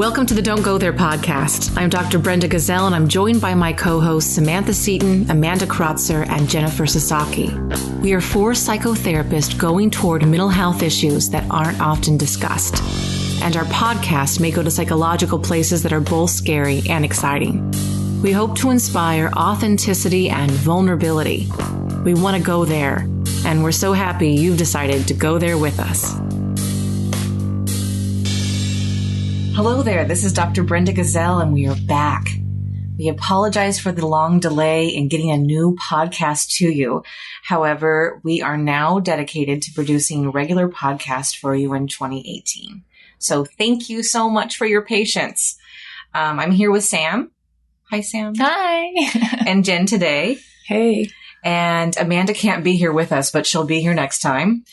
Welcome to the Don't Go There podcast. I'm Dr. Brenda Gazelle, and I'm joined by my co-hosts Samantha Seaton, Amanda Krotzer, and Jennifer Sasaki. We are four psychotherapists going toward mental health issues that aren't often discussed. And our podcast may go to psychological places that are both scary and exciting. We hope to inspire authenticity and vulnerability. We want to go there, and we're so happy you've decided to go there with us. Hello there, this is Dr. Brenda Gazelle, and we are back. We apologize for the long delay in getting a new podcast to you. However, we are now dedicated to producing a regular podcast for you in 2018. So thank you so much for your patience. I'm here with Sam. Hi, Sam. Hi. And Jen today. Hey. And Amanda can't be here with us, but she'll be here next time.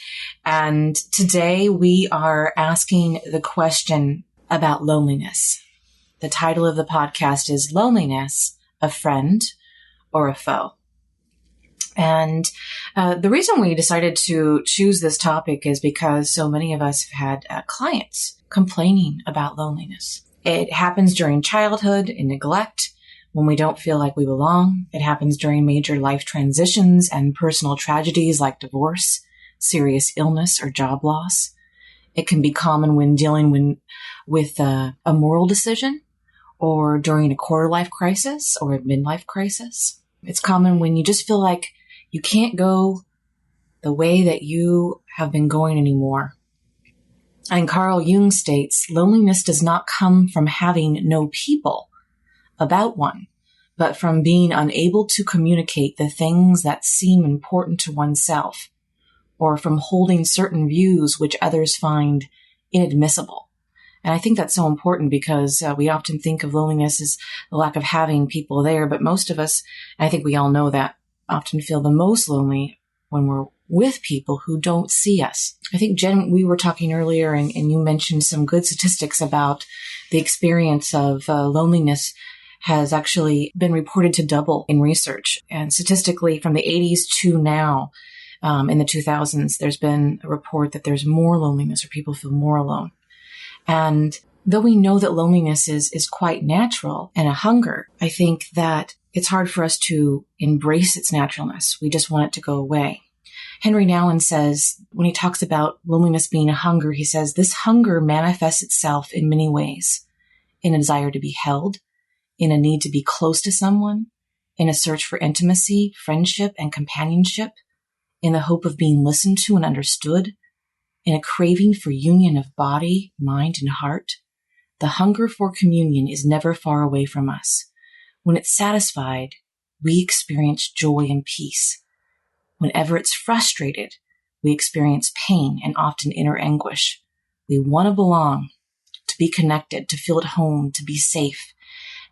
And today we are asking the question about loneliness. The title of the podcast is Loneliness, a Friend or a Foe? And the reason we decided to choose this topic is because so many of us have had clients complaining about loneliness. It happens during childhood in neglect, when we don't feel like we belong. It happens during major life transitions and personal tragedies like divorce, serious illness, or job loss. It can be common when dealing with a moral decision, or during a quarter life crisis or a midlife crisis. It's common when you just feel like you can't go the way that you have been going anymore. And Carl Jung states, loneliness does not come from having no people about one, but from being unable to communicate the things that seem important to oneself, or from holding certain views which others find inadmissible. And I think that's so important because we often think of loneliness as the lack of having people there, but most of us, and I think we all know that, often feel the most lonely when we're with people who don't see us. I think, Jen, we were talking earlier and you mentioned some good statistics about the experience of loneliness has actually been reported to double in research. And statistically, from the 80s to now, in the 2000s, there's been a report that there's more loneliness or people feel more alone. And though we know that loneliness is quite natural and a hunger, I think that it's hard for us to embrace its naturalness. We just want it to go away. Henry Nouwen says, when he talks about loneliness being a hunger, he says, this hunger manifests itself in many ways, in a desire to be held, in a need to be close to someone, in a search for intimacy, friendship, and companionship, in the hope of being listened to and understood, in a craving for union of body, mind, and heart. The hunger for communion is never far away from us. When it's satisfied, we experience joy and peace. Whenever it's frustrated, we experience pain and often inner anguish. We want to belong, to be connected, to feel at home, to be safe.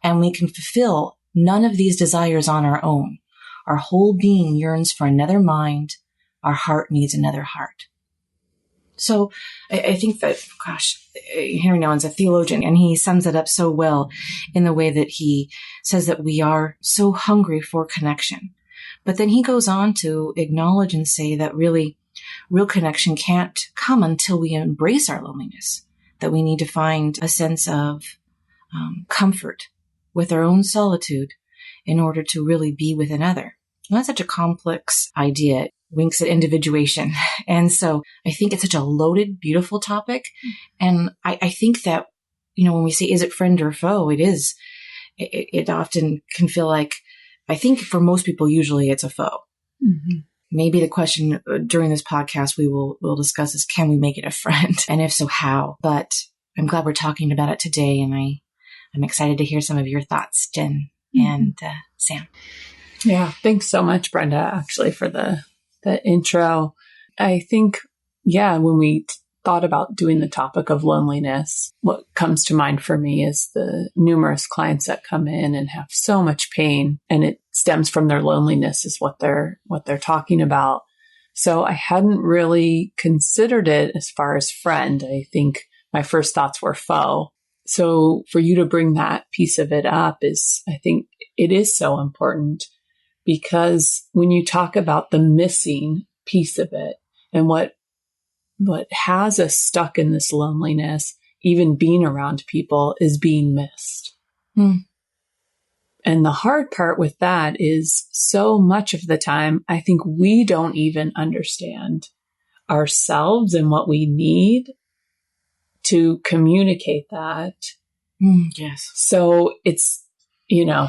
And we can fulfill none of these desires on our own. Our whole being yearns for another mind. Our heart needs another heart. So I think that, Henry Nouwen's a theologian, and he sums it up so well in the way that he says that we are so hungry for connection. But then he goes on to acknowledge and say that really, real connection can't come until we embrace our loneliness, that we need to find a sense of comfort with our own solitude in order to really be with another. And that's such a complex idea. It winks at individuation. And so I think it's such a loaded, beautiful topic. And I think that, when we say, is it friend or foe? It is. It often can feel like, I think for most people, usually it's a foe. Mm-hmm. Maybe the question during this podcast we'll discuss is, can we make it a friend? And if so, how? But I'm glad we're talking about it today. And I'm excited to hear some of your thoughts, Jen and Sam. Yeah. Thanks so much, Brenda, actually, for the intro. I think, when we thought about doing the topic of loneliness, what comes to mind for me is the numerous clients that come in and have so much pain, and it stems from their loneliness is what they're talking about. So I hadn't really considered it as far as friend. I think my first thoughts were foe. So for you to bring that piece of it up I think it is so important, because when you talk about the missing piece of it and what has us stuck in this loneliness even being around people is being missed. Mm. And the hard part with that is so much of the time, I think we don't even understand ourselves and what we need to communicate that. Yes. So it's,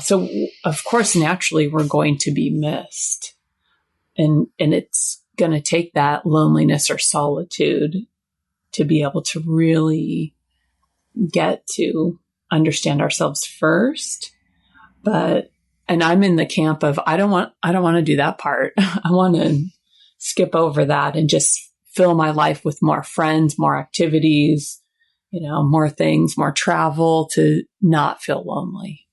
so of course, naturally we're going to be missed, and it's going to take that loneliness or solitude to be able to really get to understand ourselves first. And I'm in the camp of, I don't want to do that part. I want to skip over that and just fill my life with more friends, more activities, more things, more travel to not feel lonely.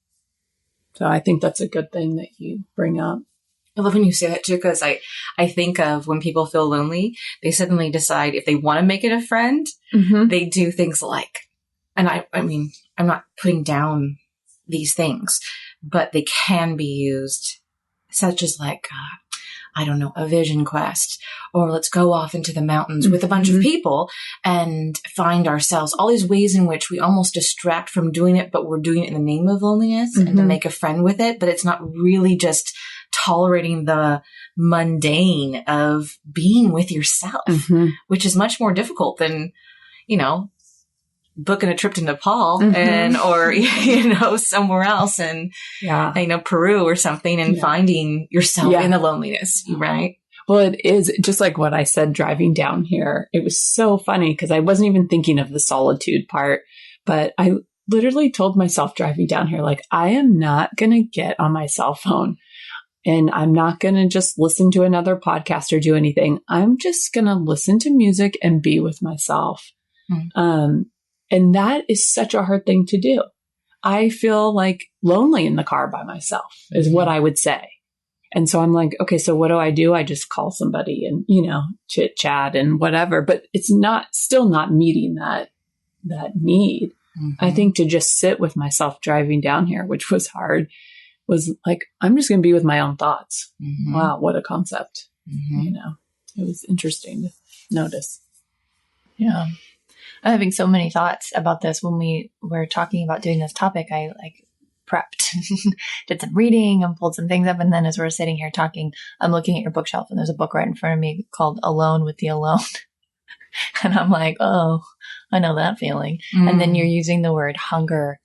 So I think that's a good thing that you bring up. I love when you say that too, because I think of when people feel lonely, they suddenly decide if they want to make it a friend, they do things like, and I mean, I'm not putting down these things, but they can be used such as like, I don't know, a vision quest, or let's go off into the mountains with a bunch of people and find ourselves, all these ways in which we almost distract from doing it, but we're doing it in the name of loneliness and to make a friend with it. But it's not really just tolerating the mundane of being with yourself, which is much more difficult than, booking a trip to Nepal or somewhere else and, Peru or something and finding yourself in the loneliness, right? Well, it is just like what I said driving down here. It was so funny because I wasn't even thinking of the solitude part, but I literally told myself driving down here, like, I am not going to get on my cell phone and I'm not going to just listen to another podcast or do anything. I'm just going to listen to music and be with myself. And that is such a hard thing to do. I feel like lonely in the car by myself is what I would say. And so I'm like, okay, so what do? I just call somebody and, chit chat and whatever, but it's still not meeting that need. I think to just sit with myself driving down here, which was hard, was like, I'm just going to be with my own thoughts. Wow. What a concept. It was interesting to notice. Yeah. I'm having so many thoughts about this. When we were talking about doing this topic, I prepped, did some reading and pulled some things up. And then as we're sitting here talking, I'm looking at your bookshelf and there's a book right in front of me called Alone with the Alone. And I'm like, oh, I know that feeling. And then you're using the word hunger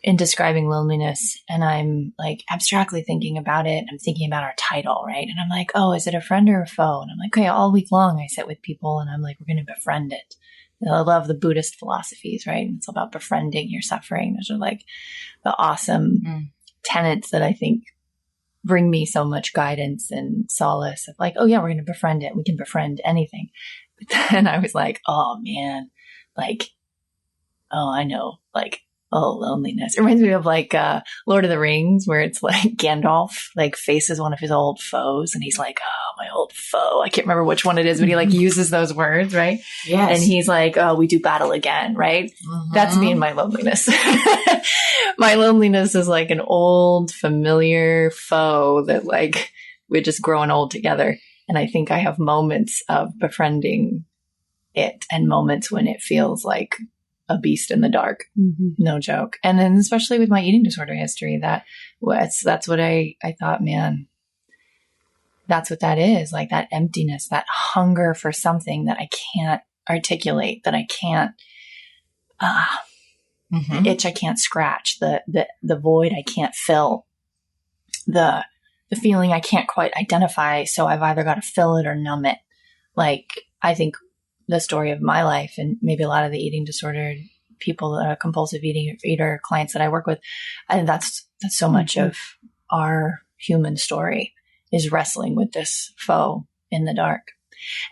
in describing loneliness. And I'm like abstractly thinking about it. I'm thinking about our title, right? And I'm like, oh, is it a friend or a foe? And I'm like, okay, all week long I sit with people and I'm like, we're going to befriend it. I love the Buddhist philosophies, right? It's about befriending your suffering. Those are like the awesome tenets that I think bring me so much guidance and solace of like, oh yeah, we're going to befriend it. We can befriend anything. But then I was like, oh man, like, oh, I know, like, oh, loneliness. It reminds me of like Lord of the Rings, where it's like Gandalf like faces one of his old foes and he's like, oh, my old foe. I can't remember which one it is, but he like uses those words, right? Yes. And he's like, oh, we do battle again, right? That's me and my loneliness. My loneliness is like an old familiar foe that like we're just growing old together. And I think I have moments of befriending it and moments when it feels like a beast in the dark. No joke. And then especially with my eating disorder history, that's what I thought, man, that's what that is. Like that emptiness, that hunger for something that I can't articulate, that I can't, the itch I can't scratch, the void I can't fill, the feeling I can't quite identify. So I've either got to fill it or numb it. Like, I think the story of my life and maybe a lot of the eating disordered people, compulsive eater clients that I work with, and that's so much of our human story is wrestling with this foe in the dark.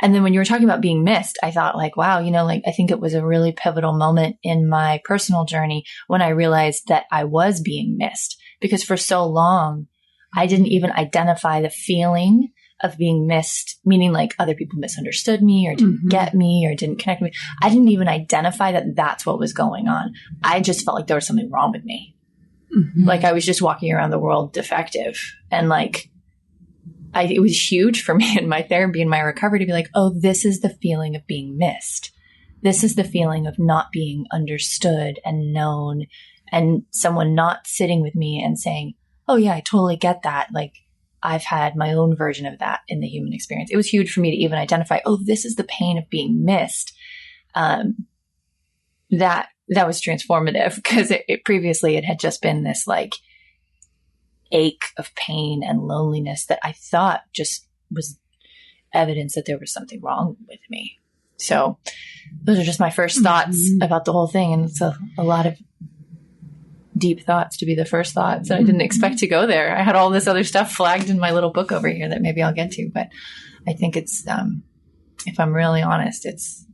And then when you were talking about being missed, I thought like, wow, like I think it was a really pivotal moment in my personal journey when I realized that I was being missed, because for so long I didn't even identify the feeling of being missed, meaning like other people misunderstood me or didn't get me or didn't connect with me. I didn't even identify that that's what was going on. I just felt like there was something wrong with me. Like I was just walking around the world defective. And like, it was huge for me in my therapy and my recovery to be like, oh, this is the feeling of being missed. this is the feeling of not being understood and known, and someone not sitting with me and saying, oh yeah, I totally get that. Like, I've had my own version of that in the human experience. It was huge for me to even identify, oh, this is the pain of being missed. That was transformative, because previously it had just been this like ache of pain and loneliness that I thought just was evidence that there was something wrong with me. So those are just my first thoughts about the whole thing. And it's a lot of deep thoughts to be the first thoughts. And I didn't expect to go there. I had all this other stuff flagged in my little book over here that maybe I'll get to, but I think it's, if I'm really honest, it's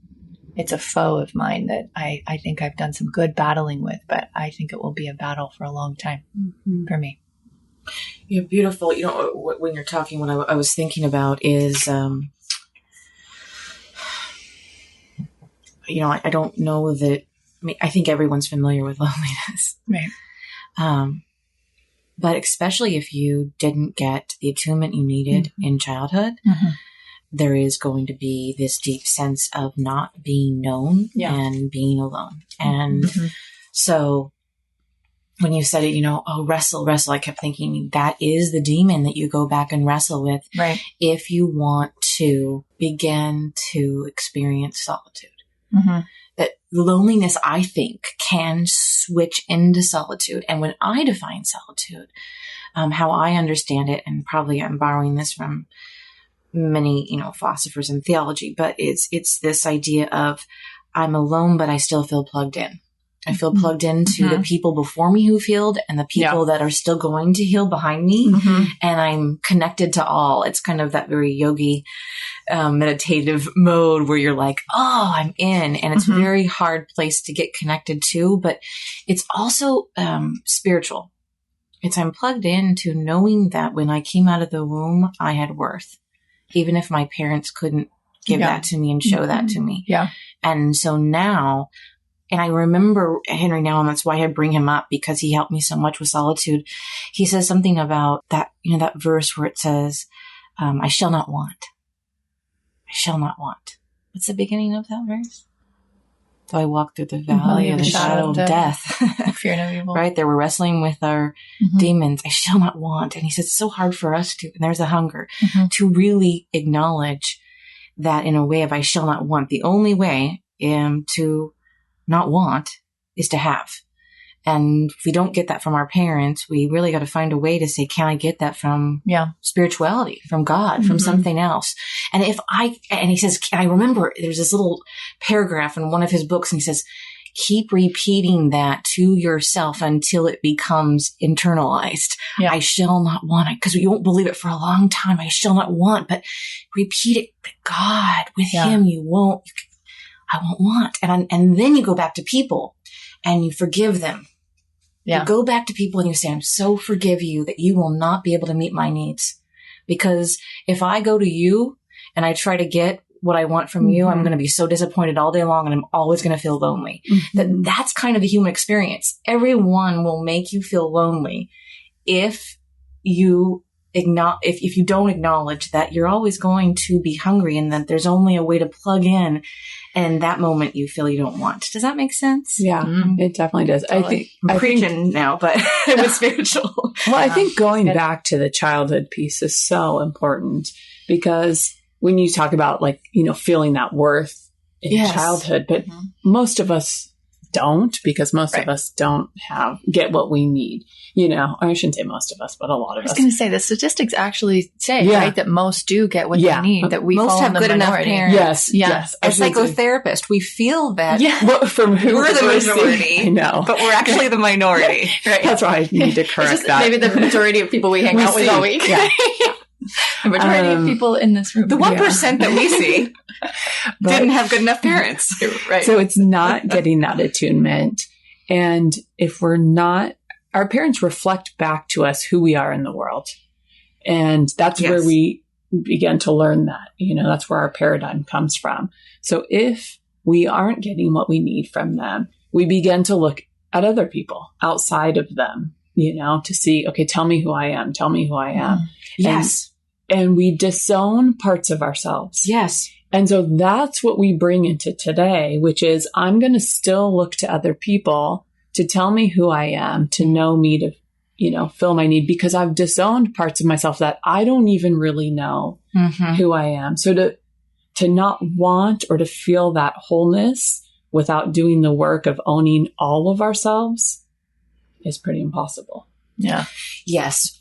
a foe of mine that I think I've done some good battling with, but I think it will be a battle for a long time for me. Yeah, beautiful. You know, when you're talking, what I was thinking about is, you know, I don't know that, I mean, I think everyone's familiar with loneliness. Right. But especially if you didn't get the attunement you needed in childhood, there is going to be this deep sense of not being known and being alone. And so when you said it, you know, oh, wrestle, I kept thinking that is the demon that you go back and wrestle with. Right. If you want to begin to experience solitude. That loneliness, I think, can switch into solitude. And when I define solitude, how I understand it, and probably I'm borrowing this from many, you know, philosophers in theology, but it's this idea of I'm alone, but I still feel plugged in. I feel plugged into the people before me who've healed and the people that are still going to heal behind me. And I'm connected to all. It's kind of that very yogi, meditative mode where you're like, oh, I'm in. And it's a very hard place to get connected to, but it's also spiritual. It's I'm plugged into knowing that when I came out of the womb, I had worth, even if my parents couldn't give that to me and show that to me. Yeah. And so now, and I remember Henry now, and that's why I bring him up, because he helped me so much with solitude. He says something about that, you know, that verse where it says, I shall not want. I shall not want. What's the beginning of that verse? Though I walk through the valley of the shadow of death. Fear no evil. Right? They were wrestling with our demons. I shall not want. And he says it's so hard for us to, and there's a hunger to really acknowledge that in a way of I shall not want. The only way to not want is to have. And if we don't get that from our parents, we really got to find a way to say, can I get that from spirituality, from God, from something else? And and he says, I remember there's this little paragraph in one of his books, and he says, keep repeating that to yourself until it becomes internalized. I shall not want it, because you won't believe it for a long time. I shall not want, but repeat it. But God, with him, I won't want. And then you go back to people and you forgive them. You go back to people and you say, I'm so forgive you that you will not be able to meet my needs. Because if I go to you and I try to get what I want from you, I'm going to be so disappointed all day long, and I'm always going to feel lonely. That's kind of the human experience. Everyone will make you feel lonely if you if you don't acknowledge that you're always going to be hungry, and that there's only a way to plug in. And in that moment you feel you don't want. Does that make sense? Yeah, it definitely does. Totally. I'm preaching now, but it was spiritual. Well, I think going back to the childhood piece is so important, because when you talk about, like, you know, feeling that worth in childhood, but most of us don't, because most of us don't get what we need. You know, I shouldn't say most of us, but a lot of us. I was going to say the statistics actually say, right, that most do get what they need, that we most fall have in the good minority. enough parents. Yes. As psychotherapists, we feel that from who we're the majority. I know. But we're actually the minority. Right. That's why I need to correct that. Maybe the majority of people we hang out with all week. Yeah. The majority of people in this room. The 1% that we see didn't have good enough parents. Right. So it's not getting that attunement. And if we're not, our parents reflect back to us who we are in the world. And that's where we begin to learn that, you know, that's where our paradigm comes from. So if we aren't getting what we need from them, we begin to look at other people outside of them, you know, to see, okay, tell me who I am. Tell me who I am. Yes. And we disown parts of ourselves. Yes. And so that's what we bring into today, which is I'm going to still look to other people to tell me who I am, to know me, to, fill my need, because I've disowned parts of myself that I don't even really know who I am. So to not want or to feel that wholeness without doing the work of owning all of ourselves is pretty impossible. Yeah. Yes.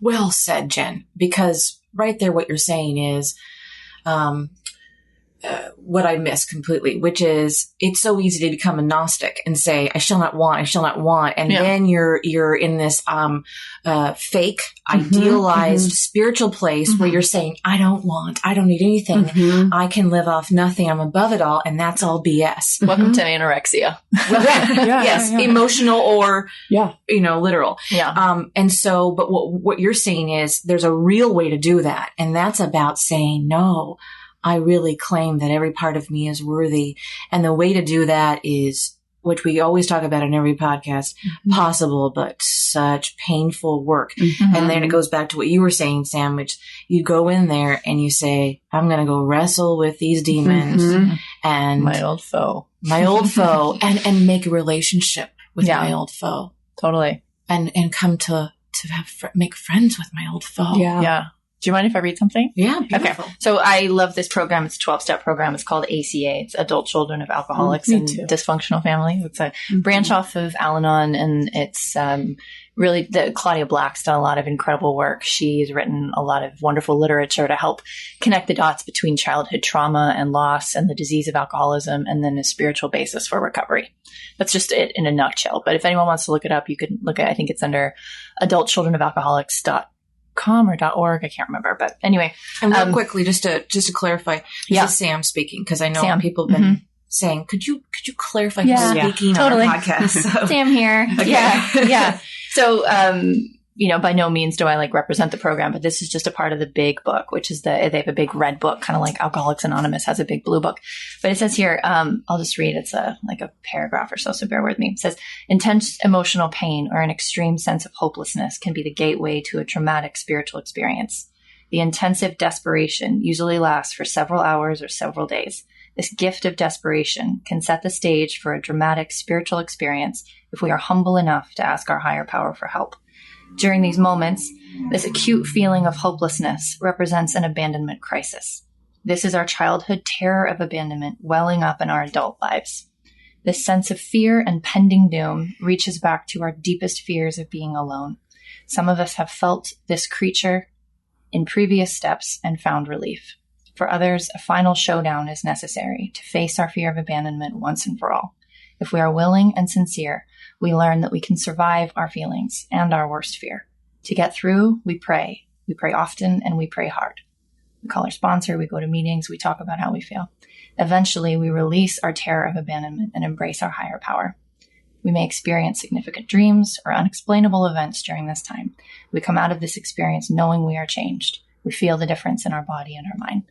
Well said, Jen, because right there, what you're saying is, what I miss completely, which is it's so easy to become a Gnostic and say, I shall not want. And then you're in this, fake, idealized spiritual place where you're saying, I don't need anything. I can live off nothing. I'm above it all. And that's all BS. Welcome to anorexia. Well, yes. Emotional or, literal. Yeah. And so, but what you're saying is there's a real way to do that. And that's about saying, no, I really claim that every part of me is worthy. And the way to do that is, which we always talk about in every podcast, possible, but such painful work. And then it goes back to what you were saying, Sam, which you go in there and you say, I'm going to go wrestle with these demons and my old foe and make a relationship with my old foe. Totally. And come to make friends with my old foe. Yeah. Do you mind if I read something? Yeah. Beautiful. Okay. So I love this program. It's a 12-step program. It's called ACA. It's Adult Children of Alcoholics and Dysfunctional Families. It's a branch off of Al-Anon, and it's really Claudia Black's done a lot of incredible work. She's written a lot of wonderful literature to help connect the dots between childhood trauma and loss and the disease of alcoholism, and then a spiritual basis for recovery. That's just it in a nutshell. But if anyone wants to look it up, you could look at, I think it's under adultchildrenofalcoholics.com or .org. I can't remember, but anyway. And real quickly, just to clarify, this is Sam speaking, because I know people have been saying, could you clarify who's speaking on our podcast? So. Sam here. Okay. Yeah. So, by no means do I represent the program, but this is just a part of the big book, which is they have a big red book, kind of like Alcoholics Anonymous has a big blue book. But it says here, I'll just read. It's a paragraph or so bear with me. It says, intense emotional pain or an extreme sense of hopelessness can be the gateway to a traumatic spiritual experience. The intensive desperation usually lasts for several hours or several days. This gift of desperation can set the stage for a dramatic spiritual experience if we are humble enough to ask our higher power for help. During these moments, this acute feeling of hopelessness represents an abandonment crisis. This is our childhood terror of abandonment welling up in our adult lives. This sense of fear and pending doom reaches back to our deepest fears of being alone. Some of us have felt this creature in previous steps and found relief. For others, a final showdown is necessary to face our fear of abandonment once and for all. If we are willing and sincere, we learn that we can survive our feelings and our worst fear. To get through, we pray. We pray often and we pray hard. We call our sponsor, we go to meetings, we talk about how we feel. Eventually, we release our terror of abandonment and embrace our higher power. We may experience significant dreams or unexplainable events during this time. We come out of this experience knowing we are changed. We feel the difference in our body and our mind.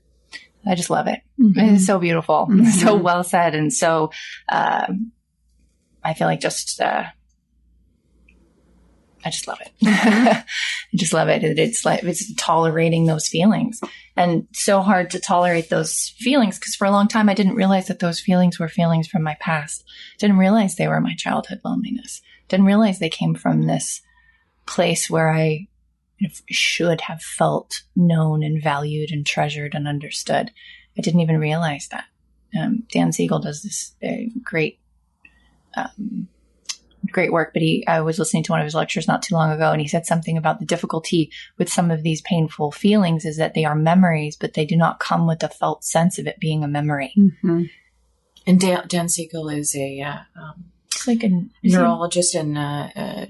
I just love it. It is so beautiful, so well said, and so I feel like I just love it. I just love it. It's tolerating those feelings, and so hard to tolerate those feelings because for a long time I didn't realize that those feelings were feelings from my past. Didn't realize they were my childhood loneliness. Didn't realize they came from this place where I should have felt known and valued and treasured and understood. I didn't even realize that. Dan Siegel does this great work, but I was listening to one of his lectures not too long ago, and he said something about the difficulty with some of these painful feelings is that they are memories, but they do not come with a felt sense of it being a memory. And Dan Siegel is a it's like a neurologist and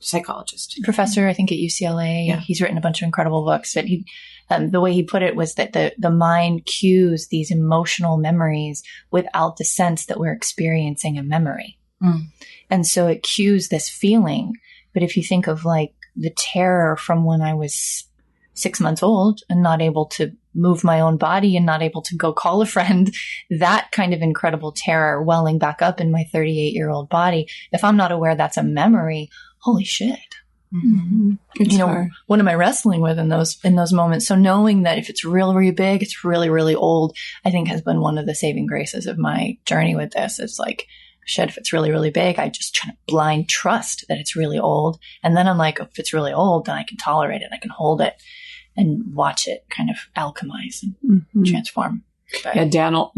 psychologist, professor, I think at UCLA. Yeah. He's written a bunch of incredible books, but the way he put it was that the mind cues these emotional memories without the sense that we're experiencing a memory. And so it cues this feeling. But if you think of the terror from when I was 6 months old and not able to move my own body and not able to go call a friend, that kind of incredible terror welling back up in my 38-year-old body, if I'm not aware that's a memory, holy shit. It's hard. What am I wrestling with in those moments? So knowing that if it's really, really big, it's really, really old, I think has been one of the saving graces of my journey with this. It's like, shit, if it's really, really big, I just try to blind trust that it's really old. And then I'm like, if it's really old, then I can tolerate it. I can hold it and watch it kind of alchemize and transform. But, yeah,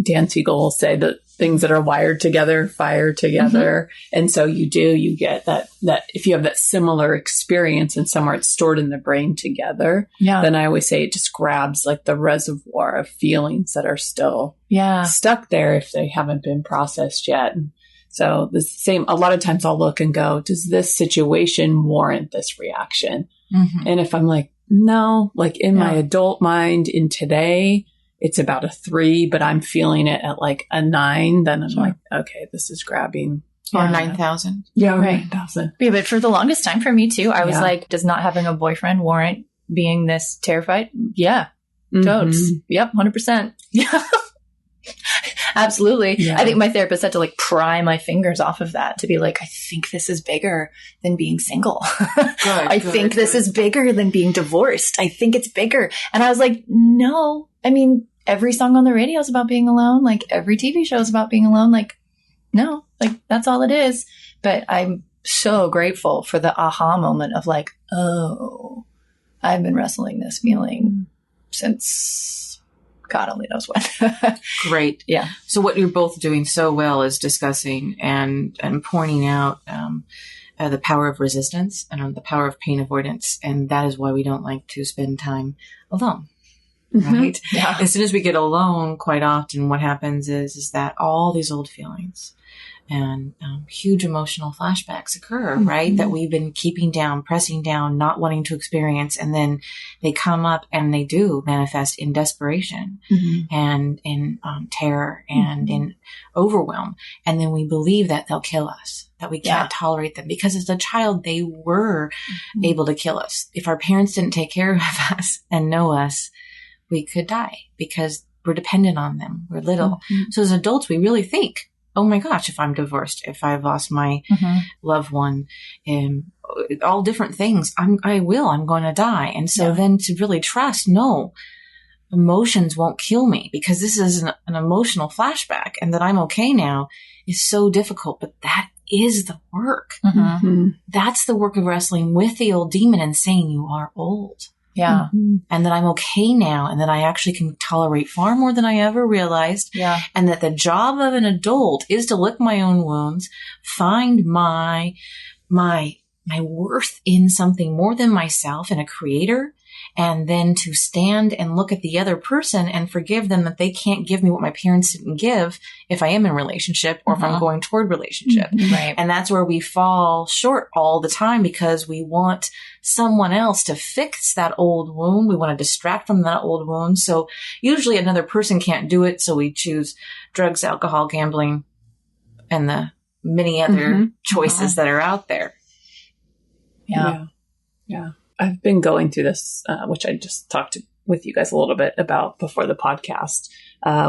Dan Siegel will say that things that are wired together fire together. And so you get that if you have that similar experience and somewhere it's stored in the brain together, then I always say it just grabs like the reservoir of feelings that are still stuck there if they haven't been processed yet. And so a lot of times I'll look and go, does this situation warrant this reaction? And if I'm like, no, like in my adult mind in today, it's about a 3, but I'm feeling it at like a 9, then I'm like, okay, this is grabbing. Or 9,000. Yeah, right. 9,000. Yeah, but for the longest time for me too, I was like, does not having a boyfriend warrant being this terrified? Yeah. Totes. Yep. 100%. Yeah. Absolutely. Yeah. I think my therapist had to like pry my fingers off of that to be like, I think this is bigger than being single. I think this is bigger than being divorced. I think it's bigger. And I was like, no, I mean, every song on the radio is about being alone. Like every TV show is about being alone. Like, no, like that's all it is. But I'm so grateful for the aha moment of like, oh, I've been wrestling this feeling since God only knows when. Great. Yeah. So what you're both doing so well is discussing and pointing out the power of resistance and the power of pain avoidance. And that is why we don't like to spend time alone. Right? Yeah. As soon as we get alone, quite often what happens is that all these old feelings and huge emotional flashbacks occur, right? That we've been keeping down, pressing down, not wanting to experience. And then they come up and they do manifest in desperation and in terror and in overwhelm. And then we believe that they'll kill us, that we can't tolerate them because as a child, they were able to kill us. If our parents didn't take care of us and know us, we could die because we're dependent on them. We're little. So as adults, we really think, oh my gosh, if I'm divorced, if I've lost my loved one, all different things, I'm going to die. And so then to really trust, no, emotions won't kill me because this is an emotional flashback and that I'm okay now is so difficult. But that is the work. That's the work of wrestling with the old demon and saying you are old. Yeah. And that I'm okay now and that I actually can tolerate far more than I ever realized. Yeah. And that the job of an adult is to lick my own wounds, find my worth in something more than myself and a creator, and then to stand and look at the other person and forgive them that they can't give me what my parents didn't give if I am in a relationship or if I'm going toward relationship. Right. And that's where we fall short all the time because we want someone else to fix that old wound. We want to distract from that old wound. So usually another person can't do it. So we choose drugs, alcohol, gambling, and the many other choices that are out there. Yeah. I've been going through this, which I just talked with you guys a little bit about before the podcast,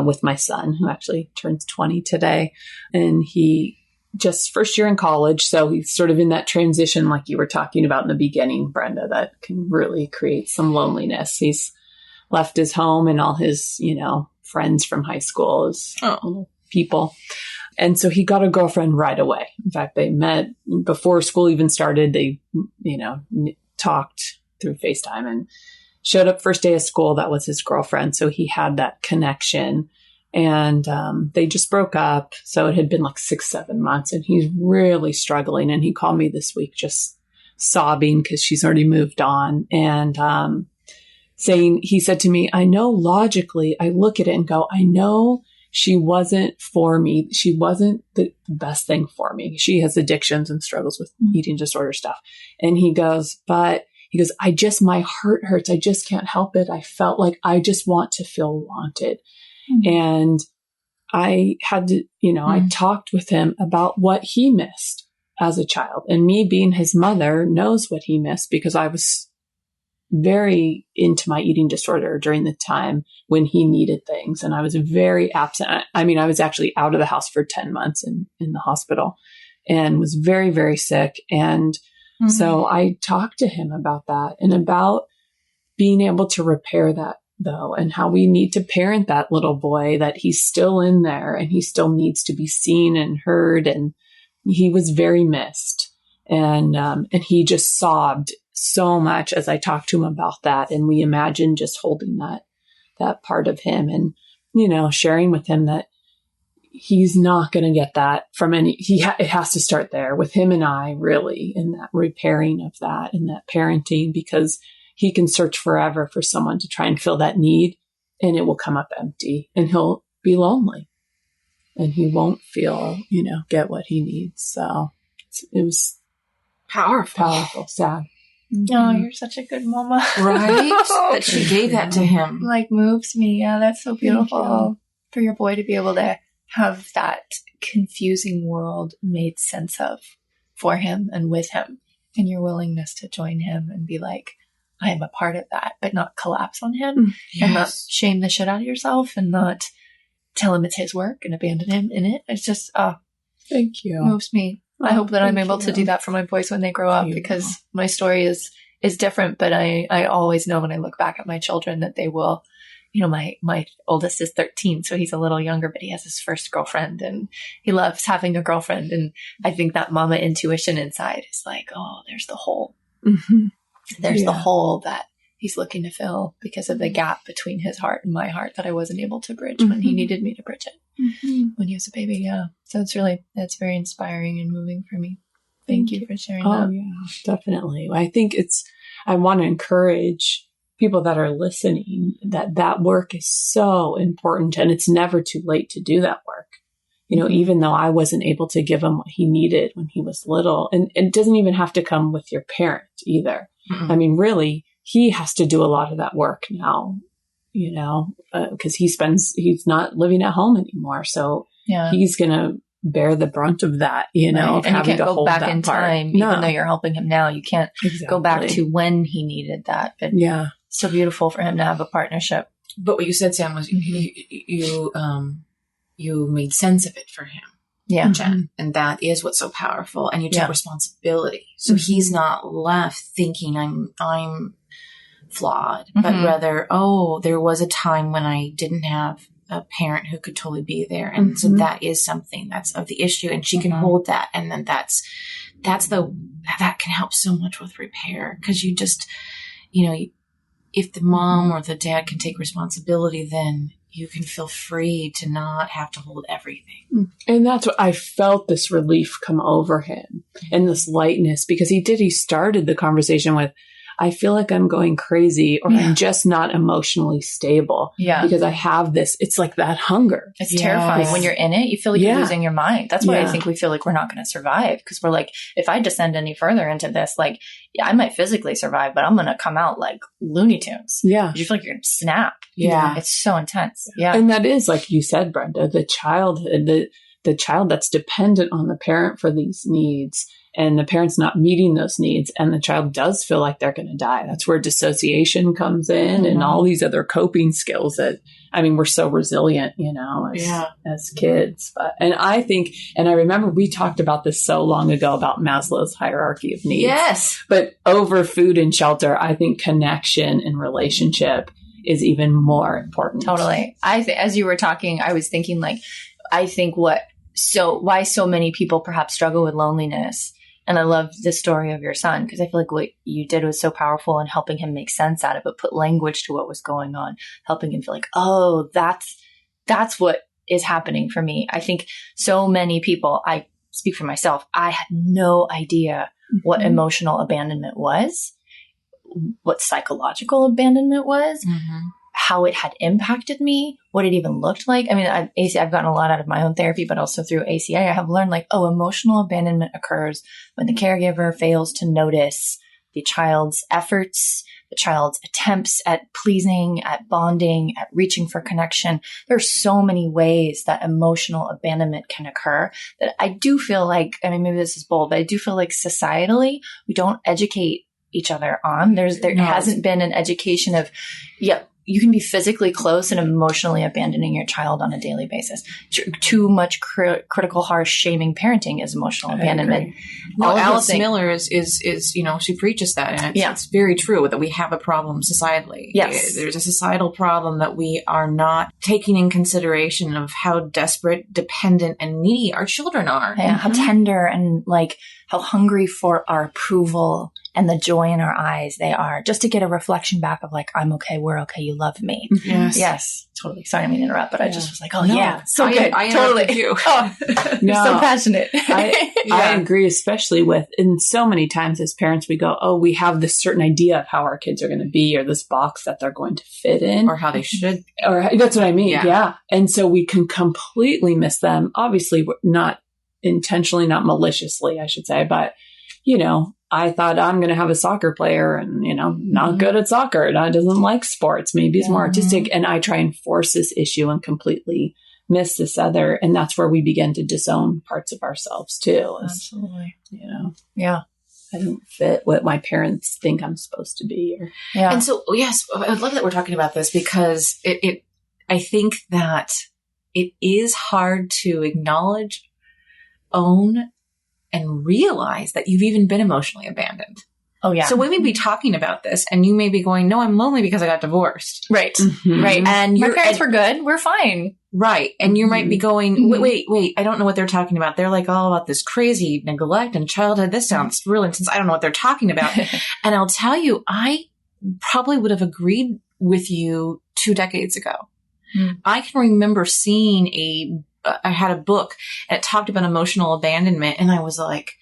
with my son who actually turns 20 today. And he just first year in college. So he's sort of in that transition, like you were talking about in the beginning, Brenda, that can really create some loneliness. He's left his home and all his, friends from high school, his people. And so he got a girlfriend right away. In fact, they met before school even started. They, talked through FaceTime and showed up first day of school. That was his girlfriend. So he had that connection and they just broke up. So it had been like 6-7 months and he's really struggling. And he called me this week just sobbing because she's already moved on and he said to me, I know logically, I look at it and go, I know she wasn't for me. She wasn't the best thing for me. She has addictions and struggles with eating disorder stuff. And he goes, my heart hurts. I just can't help it. I felt like I just want to feel wanted. And I had to, I talked with him about what he missed as a child. And me being his mother knows what he missed because I was very into my eating disorder during the time when he needed things. And I was very absent. I was actually out of the house for 10 months in the hospital and was very, very sick. And Mm-hmm. So I talked to him about that and about being able to repair that, though, and how we need to parent that little boy, that he's still in there and he still needs to be seen and heard. And he was very missed. And he just sobbed so much as I talked to him about that. And we imagined just holding that part of him and, sharing with him that he's not going to get that from it has to start there with him and I, really, in that repairing of that and that parenting, because he can search forever for someone to try and fill that need, and it will come up empty, and he'll be lonely, and he won't feel, get what he needs. So it was powerful, sad. Oh, you're such a good mama. Right? That she gave that to him. Moves me. Yeah, that's so beautiful. For your boy to be able to have that confusing world made sense of for him and with him, and your willingness to join him and be like, I am a part of that, but not collapse on him and not shame the shit out of yourself and not tell him it's his work and abandon him in it. It's just, thank you. Moves me. I hope that I'm able to do that for my boys when they grow up, because my story is different, but I always know when I look back at my children that they will, my oldest is 13, so he's a little younger, but he has his first girlfriend and he loves having a girlfriend. And I think that mama intuition inside is like, oh, there's the hole. Mm-hmm. There's the hole that he's looking to fill because of the gap between his heart and my heart that I wasn't able to bridge when he needed me to bridge it when he was a baby. Yeah. So that's very inspiring and moving for me. Thank you for sharing that. Oh, yeah, definitely. I think I want to encourage people that are listening that work is so important, and it's never too late to do that work. Even though I wasn't able to give him what he needed when he was little, and it doesn't even have to come with your parent either. Mm-hmm. I mean, really, he has to do a lot of that work now, because he's not living at home anymore. So he's going to bear the brunt of that, right. Of and having you can't to go hold back that in part. time, No. even though you're helping him now. You can't go back to when he needed that. But so beautiful for him to have a partnership. But what you said, Sam, was you made sense of it for him. Yeah. Jen. And that is what's so powerful. And you took responsibility. So he's not left thinking I'm flawed, but rather, there was a time when I didn't have a parent who could totally be there. And so that is something that's of the issue, and she can hold that. And then that can help so much with repair. Cause you just, if the mom or the dad can take responsibility, then you can feel free to not have to hold everything. And that's what I felt, this relief come over him and this lightness, because he started the conversation with, I feel like I'm going crazy, or I'm just not emotionally stable. Yeah. Because I have this, it's like that hunger. It's terrifying. When you're in it, you feel like you're losing your mind. That's why I think we feel like we're not going to survive. Because we're like, if I descend any further into this, I might physically survive, but I'm going to come out like Looney Tunes. Yeah. You feel like you're going to snap. Yeah. It's so intense. Yeah. And that is, like you said, Brenda, the childhood, the child that's dependent on the parent for these needs, and the parent's not meeting those needs, and the child does feel like they're going to die. That's where dissociation comes in, and all these other coping skills that, we're so resilient, as kids. And I think, and I remember we talked about this so long ago about Maslow's hierarchy of needs. Yes. But over food and shelter, I think connection and relationship is even more important. Totally. As you were talking, I was thinking why so many people perhaps struggle with loneliness. And I love the story of your son, because I feel like what you did was so powerful in helping him make sense out of it, put language to what was going on, helping him feel like, oh, that's what is happening for me. I think so many people, I speak for myself, I had no idea what emotional abandonment was, what psychological abandonment was, how it had impacted me, what it even looked like. I've gotten a lot out of my own therapy, but also through ACA, I have learned emotional abandonment occurs when the caregiver fails to notice the child's efforts, the child's attempts at pleasing, at bonding, at reaching for connection. There are so many ways that emotional abandonment can occur that I do feel like, maybe this is bold, but I do feel like societally, we don't educate each other on. There hasn't been an education of, you can be physically close and emotionally abandoning your child on a daily basis. Too much critical, harsh, shaming parenting is emotional abandonment. No, Alice Miller is, she preaches that, and it's very true that we have a problem societally. Yes. There's a societal problem that we are not taking in consideration of how desperate, dependent, and needy our children are. Yeah, how tender and like how hungry for our approval and the joy in our eyes they are, just to get a reflection back of like, I'm okay, we're okay, you love me. Yes. Yes. Totally. Sorry, I didn't mean to interrupt, but I just was like, oh, so good. I totally. You. Oh, you're so passionate. I agree, especially with, and so many times as parents, we go, oh, we have this certain idea of how our kids are going to be, or this box that they're going to fit in. Or how they should. Or that's what I mean. Yeah. And so we can completely miss them. Obviously, not intentionally, not maliciously, I should say, but, I thought I'm going to have a soccer player and, not good at soccer. And doesn't like sports. Maybe he's more artistic. And I try and force this issue and completely miss this other. And that's where we begin to disown parts of ourselves too. Absolutely. Yeah. I don't fit what my parents think I'm supposed to be. And so, yes, I love that we're talking about this because I think that it is hard to acknowledge, own, and realize that you've even been emotionally abandoned. Oh, yeah. So we may be talking about this and you may be going, no, I'm lonely because I got divorced. Right. Mm-hmm. Right. And my parents were good. We're fine. Right. And you might be going, wait, I don't know what they're talking about. They're like all about this crazy neglect and childhood. This sounds real intense. I don't know what they're talking about. And I'll tell you, I probably would have agreed with you 2 decades ago. I can remember seeing I had a book and it talked about emotional abandonment. And I was like,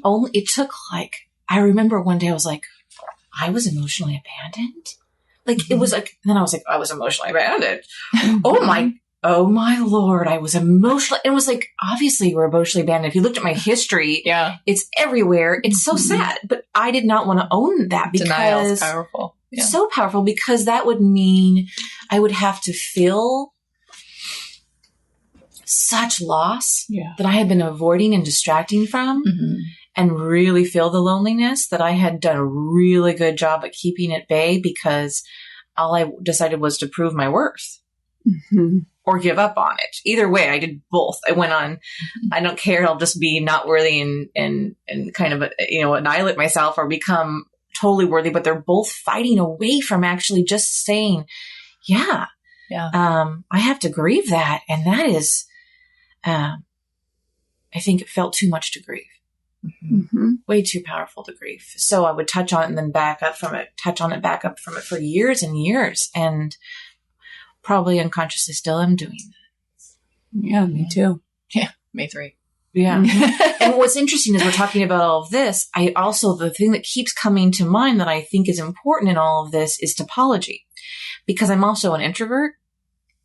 I remember one day I was like, I was emotionally abandoned. Like it was like, then I was like, I was emotionally abandoned. Oh my Lord. I was emotionally, it was like, obviously we're emotionally abandoned. If you looked at my history, it's everywhere. It's so sad, but I did not want to own that because denial is powerful. Yeah. So powerful because that would mean I would have to feel such loss that I had been avoiding and distracting from and really feel the loneliness that I had done a really good job at keeping at bay because all I decided was to prove my worth or give up on it. Either way, I did both. I went on, I don't care. I'll just be not worthy and kind of, annihilate myself or become totally worthy, but they're both fighting away from actually just saying, I have to grieve that. And that is, I think it felt too much to grieve. Way too powerful to grieve. So I would touch on it and then back up from it for years and years and probably unconsciously still am doing that. Yeah, me too. Yeah, me three. Yeah. And what's interesting is we're talking about all of this. The thing that keeps coming to mind that I think is important in all of this is typology because I'm also an introvert.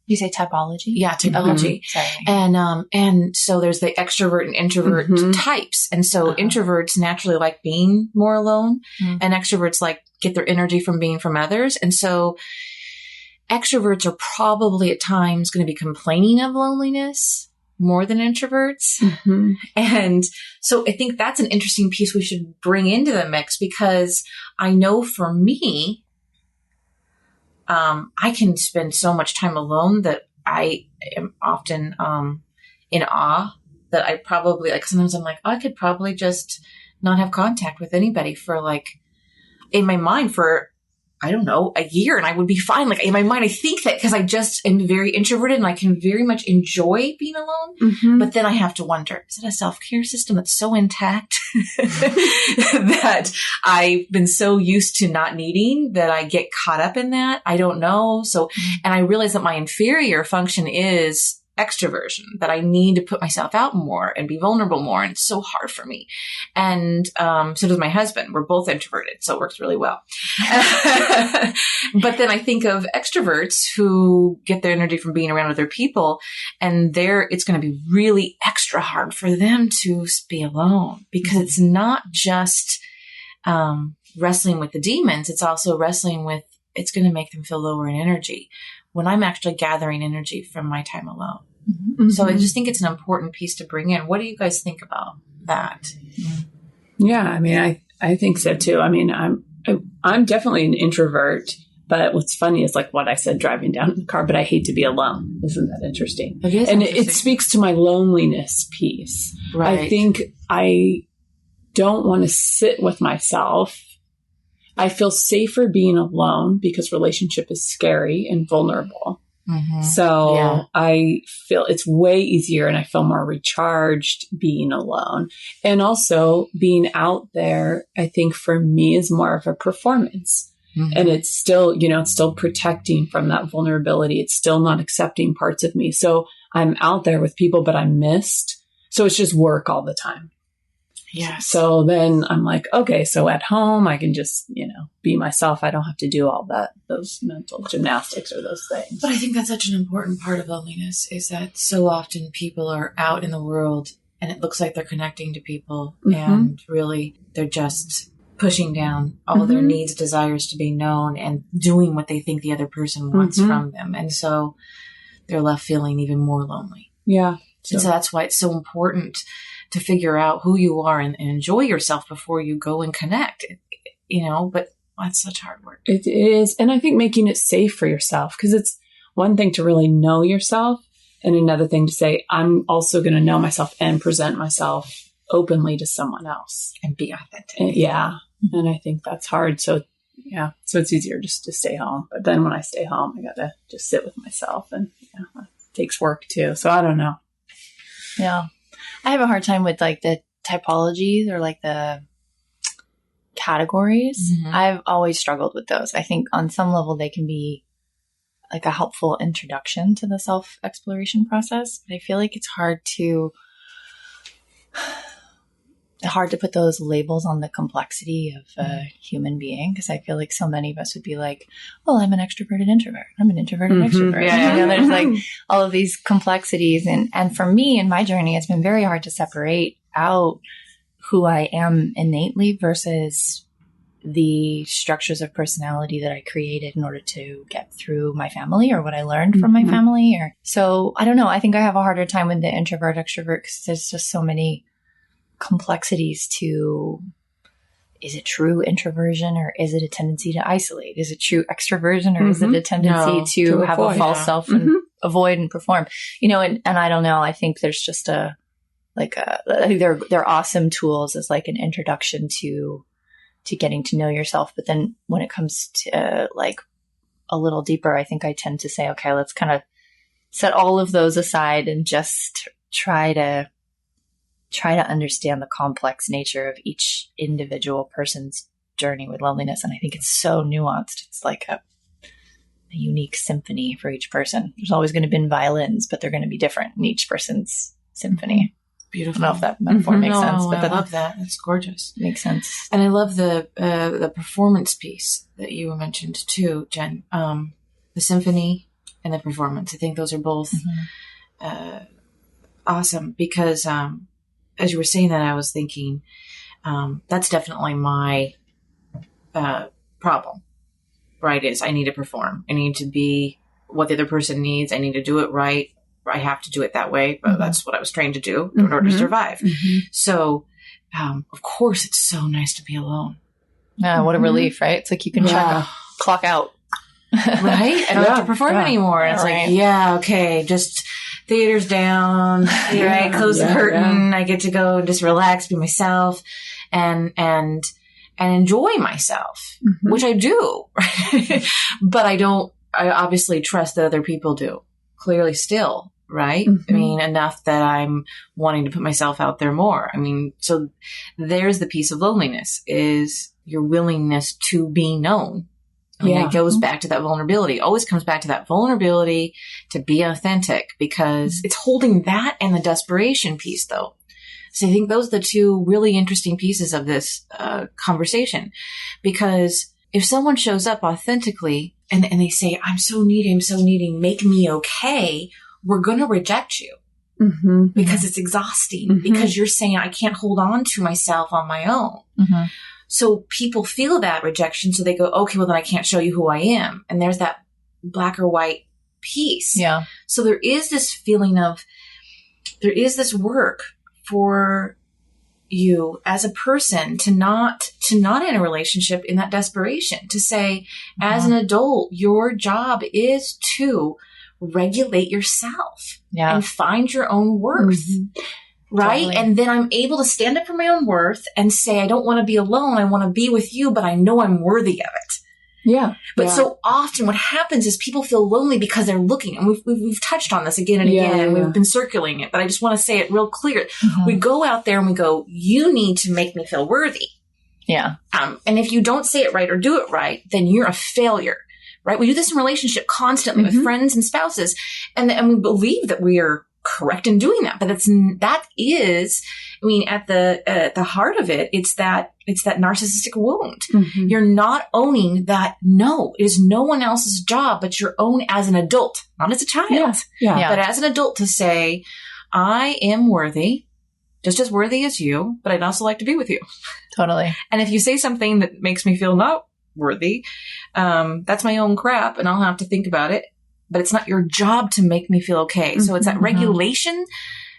You say typology? Yeah, typology. Sorry. And so there's the extrovert and introvert types. And so introverts naturally like being more alone and extroverts like get their energy from being from others. And so extroverts are probably at times going to be complaining of loneliness more than introverts. And so I think that's an interesting piece we should bring into the mix because I know for me, I can spend so much time alone that I am often in awe that I probably sometimes I'm like, I could probably just not have contact with anybody for in my mind for, I don't know, a year and I would be fine. In my mind, I think that because I just am very introverted and I can very much enjoy being alone. But then I have to wonder, is it a self-care system that's so intact that I've been so used to not needing that I get caught up in that? I don't know. So, and I realize that my inferior function is extroversion, that I need to put myself out more and be vulnerable more. And it's so hard for me. And so does my husband. We're both introverted, so it works really well. But then I think of extroverts who get their energy from being around other people, and it's going to be really extra hard for them to be alone because it's not just wrestling with the demons. It's also wrestling with, it's going to make them feel lower in energy when I'm actually gathering energy from my time alone. So I just think it's an important piece to bring in. What do you guys think about that? Yeah, I mean, I think so too. I mean, I'm definitely an introvert. But what's funny is like what I said driving down in the car, but I hate to be alone. Isn't that interesting? It is and interesting. it speaks to my loneliness piece. Right. I think I don't want to sit with myself. I feel safer being alone because relationship is scary and vulnerable. Mm-hmm. So I feel it's way easier and I feel more recharged being alone. And also being out there, I think for me is more of a performance. Mm-hmm. And it's still, it's still protecting from that vulnerability. It's still not accepting parts of me. So I'm out there with people, but I'm missed. So it's just work all the time. Yeah. So then I'm like, okay, so at home I can just, be myself. I don't have to do all those mental gymnastics or those things. But I think that's such an important part of loneliness is that so often people are out in the world and it looks like they're connecting to people and really they're just pushing down all of their needs, desires to be known and doing what they think the other person wants from them. And so they're left feeling even more lonely. Yeah. And so that's why it's so important to figure out who you are and enjoy yourself before you go and connect, but that's such hard work. It is. And I think making it safe for yourself, because it's one thing to really know yourself and another thing to say, I'm also going to know myself and present myself openly to someone else. And be authentic. And I think that's hard. So it's easier just to stay home. But then when I stay home, I got to just sit with myself and it takes work too. So I don't know. Yeah. I have a hard time with like the typologies or like the categories. I've always struggled with those. I think on some level they can be like a helpful introduction to the self-exploration process. But I feel like it's hard to put those labels on the complexity of a human being, because I feel like so many of us would be like, well, I'm an extroverted introvert. I'm an introverted extrovert. Yeah. There's like all of these complexities. And for me in my journey, it's been very hard to separate out who I am innately versus the structures of personality that I created in order to get through my family or what I learned from my family. So I don't know. I think I have a harder time with the introvert extrovert because there's just so many complexities to, is it true introversion or is it a tendency to isolate? Is it true extroversion or is it a tendency to have avoid, a false self and avoid and perform? And I don't know. I think there's just I think they're awesome tools as like an introduction to getting to know yourself. But then when it comes to like a little deeper, I think I tend to say, okay, let's kind of set all of those aside and just try to understand the complex nature of each individual person's journey with loneliness. And I think it's so nuanced. It's like a unique symphony for each person. There's always going to be violins, but they're going to be different in each person's symphony. Beautiful. I don't know if that metaphor makes sense. But I love that. It's gorgeous. Makes sense. And I love the performance piece that you mentioned too, Jen. The symphony and the performance. I think those are both awesome because as you were saying that, I was thinking that's definitely my problem, right? Is I need to perform. I need to be what the other person needs. I need to do it right. I have to do it that way, but that's what I was trained to do in order to survive. So, of course, it's so nice to be alone. Yeah, what a relief, right? It's like you can clock out. Right? I don't have to perform anymore. And it's like, okay, just theater's down, right? Close the curtain. I get to go and just relax, be myself, and enjoy myself, which I do. But I obviously trust that other people do. Clearly still, right? I mean, enough that I'm wanting to put myself out there more. I mean, so there's the piece of loneliness is your willingness to be known. I mean, it goes back to that vulnerability. Always comes back to that vulnerability to be authentic because it's holding that and the desperation piece though. So I think those are the two really interesting pieces of this conversation, because if someone shows up authentically and they say, I'm so needing, make me okay, we're going to reject you because it's exhausting because you're saying I can't hold on to myself on my own. So people feel that rejection. So they go, okay, well then I can't show you who I am. And there's that black or white piece. Yeah. So there is this feeling of, there is this work for you as a person to not in a relationship in that desperation, to say, as an adult, your job is to regulate yourself and find your own worth. Right. Totally. And then I'm able to stand up for my own worth and say, I don't want to be alone. I want to be with you, but I know I'm worthy of it. Yeah. But so often what happens is people feel lonely because they're looking, and we've touched on this again and again, and we've been circling it, but I just want to say it real clear. We go out there and we go, you need to make me feel worthy. Yeah. And if you don't say it right or do it right, then you're a failure, right? We do this in relationship constantly with friends and spouses, and we believe that we are correct in doing that. But that is, I mean, at the heart of it, it's that narcissistic wound. You're not owning that. No, it is no one else's job, but your own as an adult, not as a child, but as an adult, to say, I am worthy, just as worthy as you, but I'd also like to be with you. Totally. And if you say something that makes me feel not worthy, that's my own crap, and I'll have to think about it. But it's not your job to make me feel okay. So it's that regulation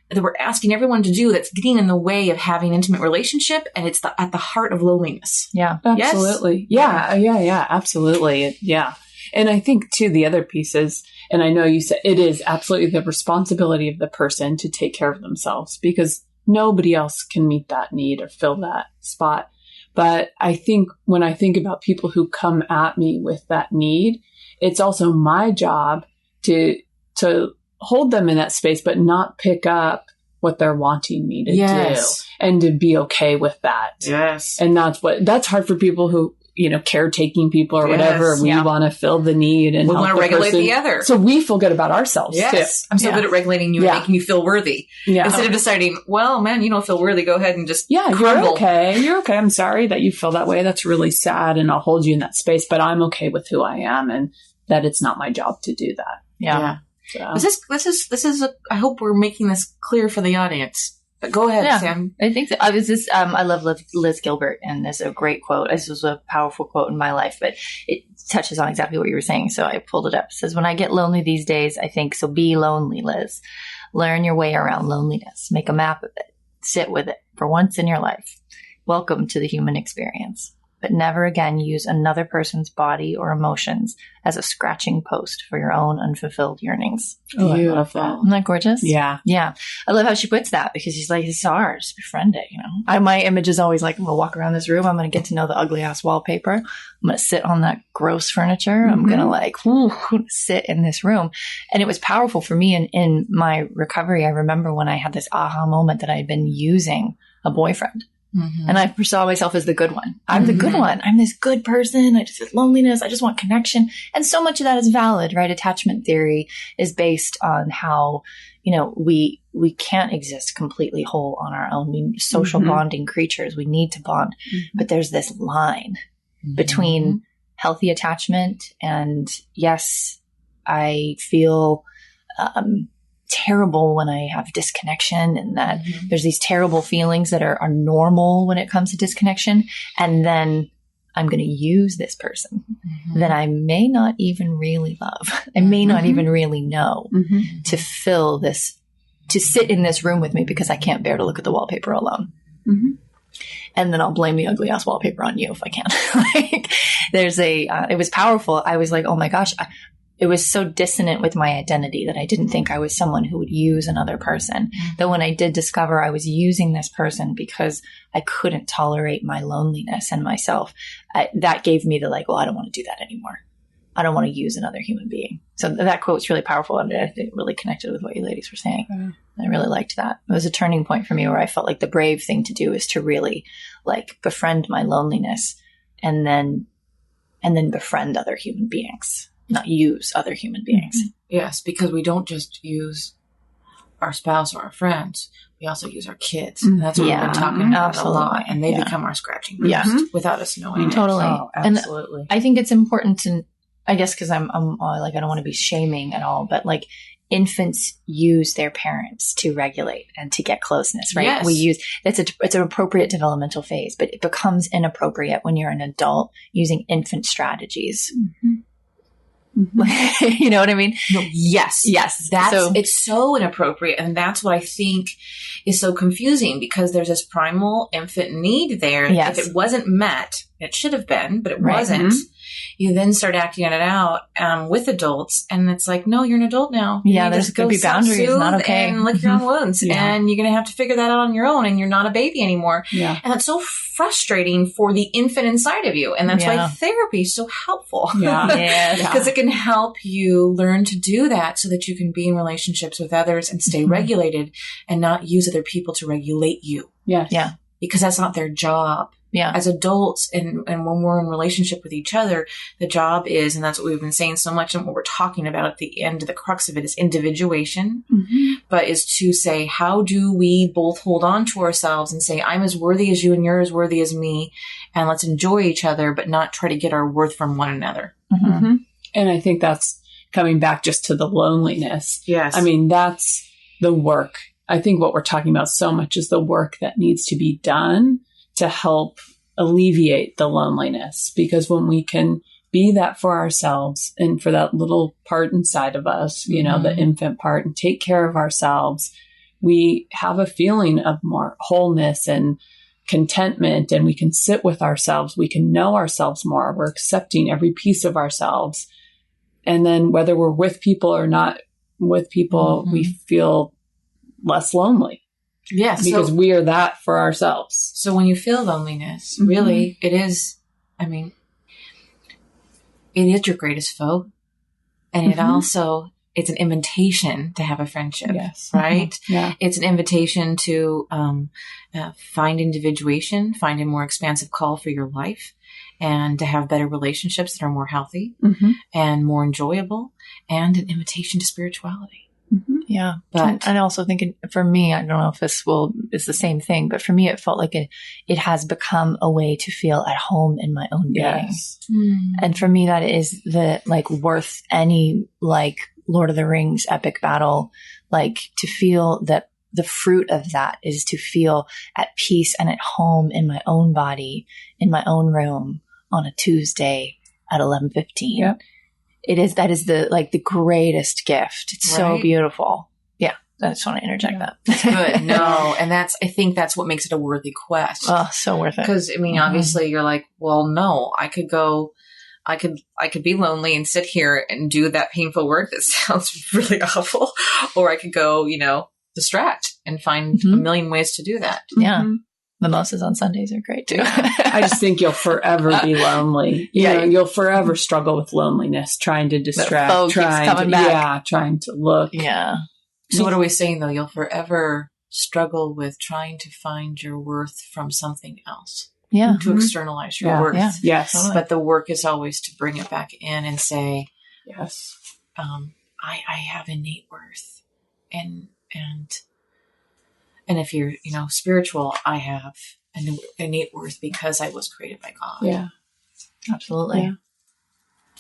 that we're asking everyone to do that's getting in the way of having an intimate relationship. And it's at the heart of loneliness. Yeah. Absolutely. Yes? Yeah. Absolutely. Yeah. And I think too, the other pieces, and I know you said it is absolutely the responsibility of the person to take care of themselves, because nobody else can meet that need or fill that spot. But I think when I think about people who come at me with that need, it's also my job to hold them in that space, but not pick up what they're wanting me to do, and to be okay with that. Yes. And that's hard for people who, caretaking people or whatever. We want to fill the need and we want to regulate the other. So we feel good about ourselves too. I'm so good at regulating you and making you feel worthy. Yeah. Instead of deciding, well, man, you don't feel worthy. Go ahead and just crumble. You're okay. You're okay. I'm sorry that you feel that way. That's really sad. And I'll hold you in that space, but I'm okay with who I am, and that it's not my job to do that. Yeah. So. This is I hope we're making this clear for the audience. But go ahead, Sam. I think so. I love Liz Gilbert, and there's a great quote. This was a powerful quote in my life, but it touches on exactly what you were saying. So I pulled it up. It says, when I get lonely these days, I think, so be lonely, Liz. Learn your way around loneliness. Make a map of it. Sit with it for once in your life. Welcome to the human experience. But never again use another person's body or emotions as a scratching post for your own unfulfilled yearnings. Oh, I love that. Isn't that gorgeous? Yeah. Yeah. I love how she puts that, because she's like, it's ours. Befriend it, my image is always like, I'm going to walk around this room. I'm going to get to know the ugly ass wallpaper. I'm going to sit on that gross furniture. I'm going to sit in this room. And it was powerful for me in my recovery. I remember when I had this aha moment that I had been using a boyfriend. And I saw myself as the good one. I'm the good one. I'm this good person. I just have loneliness. I just want connection. And so much of that is valid, right? Attachment theory is based on how, we can't exist completely whole on our own. We're social bonding creatures. We need to bond. But there's this line between healthy attachment and, yes, I feel terrible when I have disconnection, and that there's these terrible feelings that are normal when it comes to disconnection. And then I'm going to use this person that I may not even really love. I may not even really know to fill this, to sit in this room with me, because I can't bear to look at the wallpaper alone. And then I'll blame the ugly ass wallpaper on you if I can. It was powerful. I was like, oh my gosh, it was so dissonant with my identity that I didn't think I was someone who would use another person. That when I did discover I was using this person because I couldn't tolerate my loneliness and myself, that gave me the well, I don't want to do that anymore. I don't want to use another human being. So that quote's really powerful, and I think it really connected with what you ladies were saying. I really liked that. It was a turning point for me where I felt like the brave thing to do is to really befriend my loneliness and then befriend other human beings. Not use other human beings. Yes, because we don't just use our spouse or our friends. We also use our kids. And that's what we've been talking about a lot. And they become our scratching post without us knowing Totally. it. Oh, absolutely. And I think it's important to, I guess, because I'm I don't want to be shaming at all, but infants use their parents to regulate and to get closeness, right? Yes. We use, it's an appropriate developmental phase, but it becomes inappropriate when you're an adult using infant strategies. You know what I mean? No, yes. Yes. It's so inappropriate. And that's what I think is so confusing, because there's this primal infant need there. Yes. If it wasn't met, it should have been, but it Right. wasn't. You then start acting it out with adults, and it's like, no, you're an adult now. Yeah, there's going to be boundaries. Not okay. And lick your own wounds, and you're going to have to figure that out on your own. And you're not a baby anymore. Yeah, and that's so frustrating for the infant inside of you, and that's why therapy is so helpful. Yeah, because it can help you learn to do that, so that you can be in relationships with others and stay regulated, and not use other people to regulate you. Yes. Yeah, because that's not their job. Yeah. As adults, and when we're in relationship with each other, the job is, and that's what we've been saying so much, and what we're talking about at the end, the crux of it is individuation, but is to say, how do we both hold on to ourselves and say, I'm as worthy as you and you're as worthy as me, and let's enjoy each other, but not try to get our worth from one another. And I think that's coming back just to the loneliness. Yes. I mean, that's the work. I think what we're talking about so much is the work that needs to be done to help alleviate the loneliness. Because when we can be that for ourselves and for that little part inside of us, you know, the infant part, and take care of ourselves, we have a feeling of more wholeness and contentment, and we can sit with ourselves. We can know ourselves more. We're accepting every piece of ourselves. And then whether we're with people or not with people, we feel less lonely. Yes. Because we are that for ourselves. So when you feel loneliness, really, it is, I mean, it is your greatest foe. And it also, it's an invitation to have a friendship. Yes. Right? Yeah. It's an invitation to find individuation, find a more expansive call for your life, and to have better relationships that are more healthy and more enjoyable, and an invitation to spirituality. Yeah. But I also think for me, I don't know if this is the same thing, but for me, it felt like it has become a way to feel at home in my own being. Yes. And for me, that is worth any Lord of the Rings epic battle, to feel that the fruit of that is to feel at peace and at home in my own body, in my own room on a Tuesday at 11:15. Yep. That is the greatest gift. It's so beautiful. Yeah. I just want to interject that. That's good. No. And I think that's what makes it a worthy quest. Oh, so worth it. Because, I mean, obviously you're like, well, no, I could be lonely and sit here and do that painful work that sounds really awful. Or I could go, distract and find a million ways to do that. Yeah. Mimosas on Sundays are great too. I just think you'll forever be lonely. You'll forever struggle with loneliness, trying to distract, trying to look. Yeah. So what are we saying though? You'll forever struggle with trying to find your worth from something else. Yeah. To externalize your worth. Yeah. Yes. Totally. But the work is always to bring it back in and say, yes, I have innate worth. And if you're, spiritual, I have an innate worth because I was created by God. Yeah, absolutely. Yeah.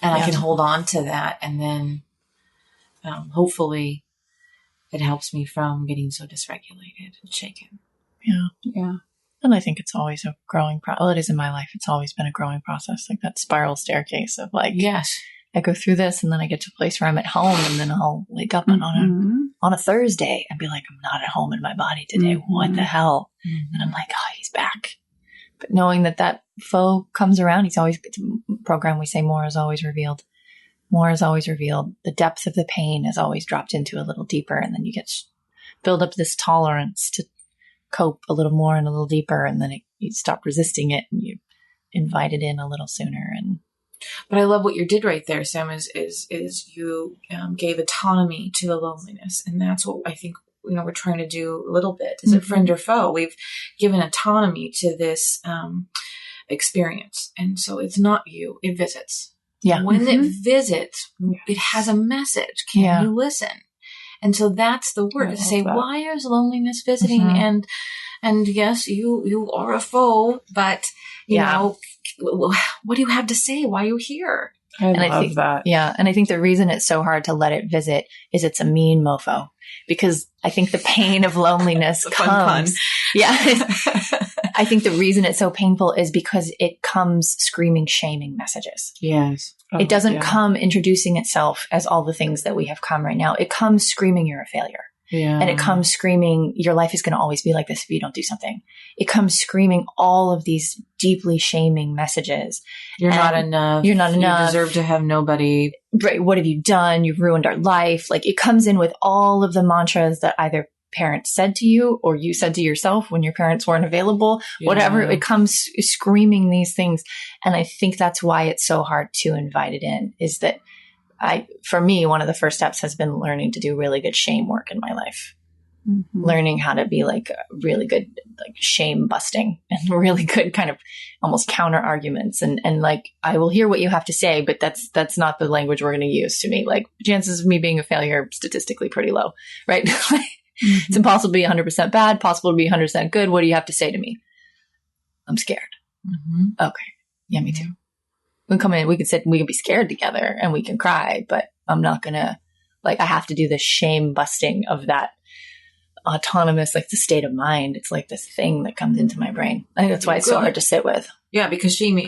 And I can hold on to that. And then hopefully it helps me from getting so dysregulated and shaken. Yeah. Yeah. And I think it's always a growing process. Well, it is in my life. It's always been a growing process, like that spiral staircase of yes. I go through this and then I get to a place where I'm at home, and then I'll wake up on a Thursday and be like, I'm not at home in my body today. What the hell? And I'm like, oh, he's back. But knowing that foe comes around, it's a program we say more is always revealed. More is always revealed. The depth of the pain is always dropped into a little deeper. And then you build up this tolerance to cope a little more and a little deeper. And then you stop resisting it and you invite it in a little sooner. But I love what you did right there, Sam, is you gave autonomy to the loneliness. And that's what I think, we're trying to do a little bit. Is it friend or foe? We've given autonomy to this experience. And so it's not you, it visits. Yeah. When it visits, it has a message. Can you listen? And so that's the work, to say, why is loneliness visiting? And yes, you are a foe, but you know, what do you have to say? Why are you here? I love that. Yeah. And I think the reason it's so hard to let it visit is it's a mean mofo, because I think the pain of loneliness comes. Yeah. I think the reason it's so painful is because it comes screaming, shaming messages. Yes. It doesn't come introducing itself as all the things that we have come right now. It comes screaming you're a failure. Yeah. And it comes screaming your life is going to always be like this if you don't do something. It comes screaming all of these deeply shaming messages. You're not enough. You're not enough. You deserve to have nobody. Right. What have you done? You've ruined our life. Like it comes in with all of the mantras that either parents said to you or you said to yourself when your parents weren't available, whatever. It comes screaming these things. And I think that's why it's so hard to invite it in, is that for me, one of the first steps has been learning to do really good shame work in my life. Mm-hmm. Learning how to be like really good, like shame busting and really good kind of almost counter arguments. And like, I will hear what you have to say, but that's not the language we're going to use to me. Like chances of me being a failure are statistically pretty low, right? It's impossible to be 100% bad, possible to be 100% good. What do you have to say to me? I'm scared. Mm-hmm. Okay. Yeah, me too. We can come in, we can be scared together and we can cry, but I'm not going to, like, I have to do the shame busting of that autonomous, like the state of mind. It's like this thing that comes into my brain. I think that's why it's so hard to sit with. Yeah, because shame,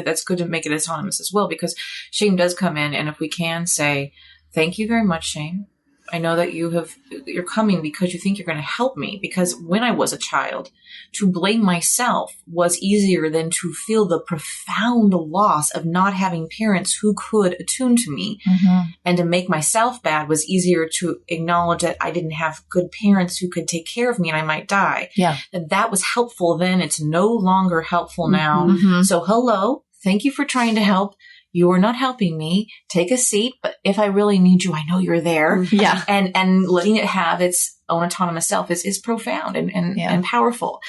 that's good to make it autonomous as well, because shame does come in. And if we can say, thank you very much, shame. I know that you're coming because you think you're going to help me. Because when I was a child, to blame myself was easier than to feel the profound loss of not having parents who could attune to me. Mm-hmm. And to make myself bad was easier to acknowledge that I didn't have good parents who could take care of me and I might die. Yeah. That was helpful then. It's no longer helpful now. Mm-hmm. So hello, thank you for trying to help. You are not helping me. Take a seat. But if I really need you, I know you're there. Yeah. And letting it have its own autonomous self is profound and powerful.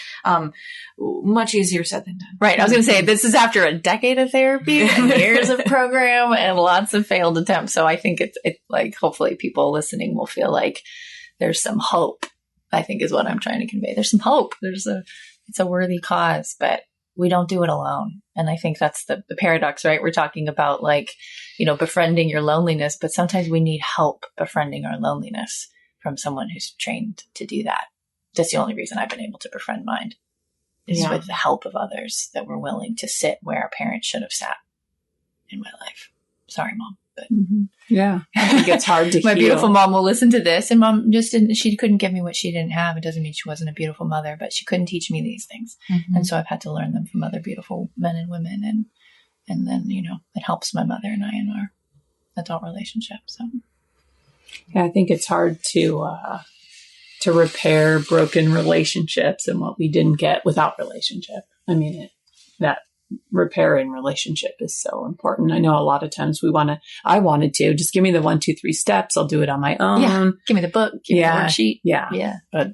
Much easier said than done. Right. I was going to say, this is after a decade of therapy and years of program and lots of failed attempts. So I think it's like, hopefully people listening will feel like there's some hope, I think is what I'm trying to convey. There's some hope. It's a worthy cause, but we don't do it alone. And I think that's the paradox, right? We're talking about like, befriending your loneliness, but sometimes we need help befriending our loneliness from someone who's trained to do that. That's the only reason I've been able to befriend mine is with the help of others that were willing to sit where our parents should have sat in my life. Sorry, Mom. But yeah, I think it's hard to My beautiful mom will listen to this, and Mom she couldn't give me what she didn't have. It doesn't mean she wasn't a beautiful mother, but she couldn't teach me these things. Mm-hmm. And so I've had to learn them from other beautiful men and women. And then, it helps my mother and I in our adult relationship. So yeah, I think it's hard to repair broken relationships and what we didn't get without relationship. I mean, that repair in relationship is so important. I know a lot of times I wanted to just give me the 1, 2, 3 steps. I'll do it on my own. Yeah. Give me the book. Give me the worksheet. Yeah. Yeah. But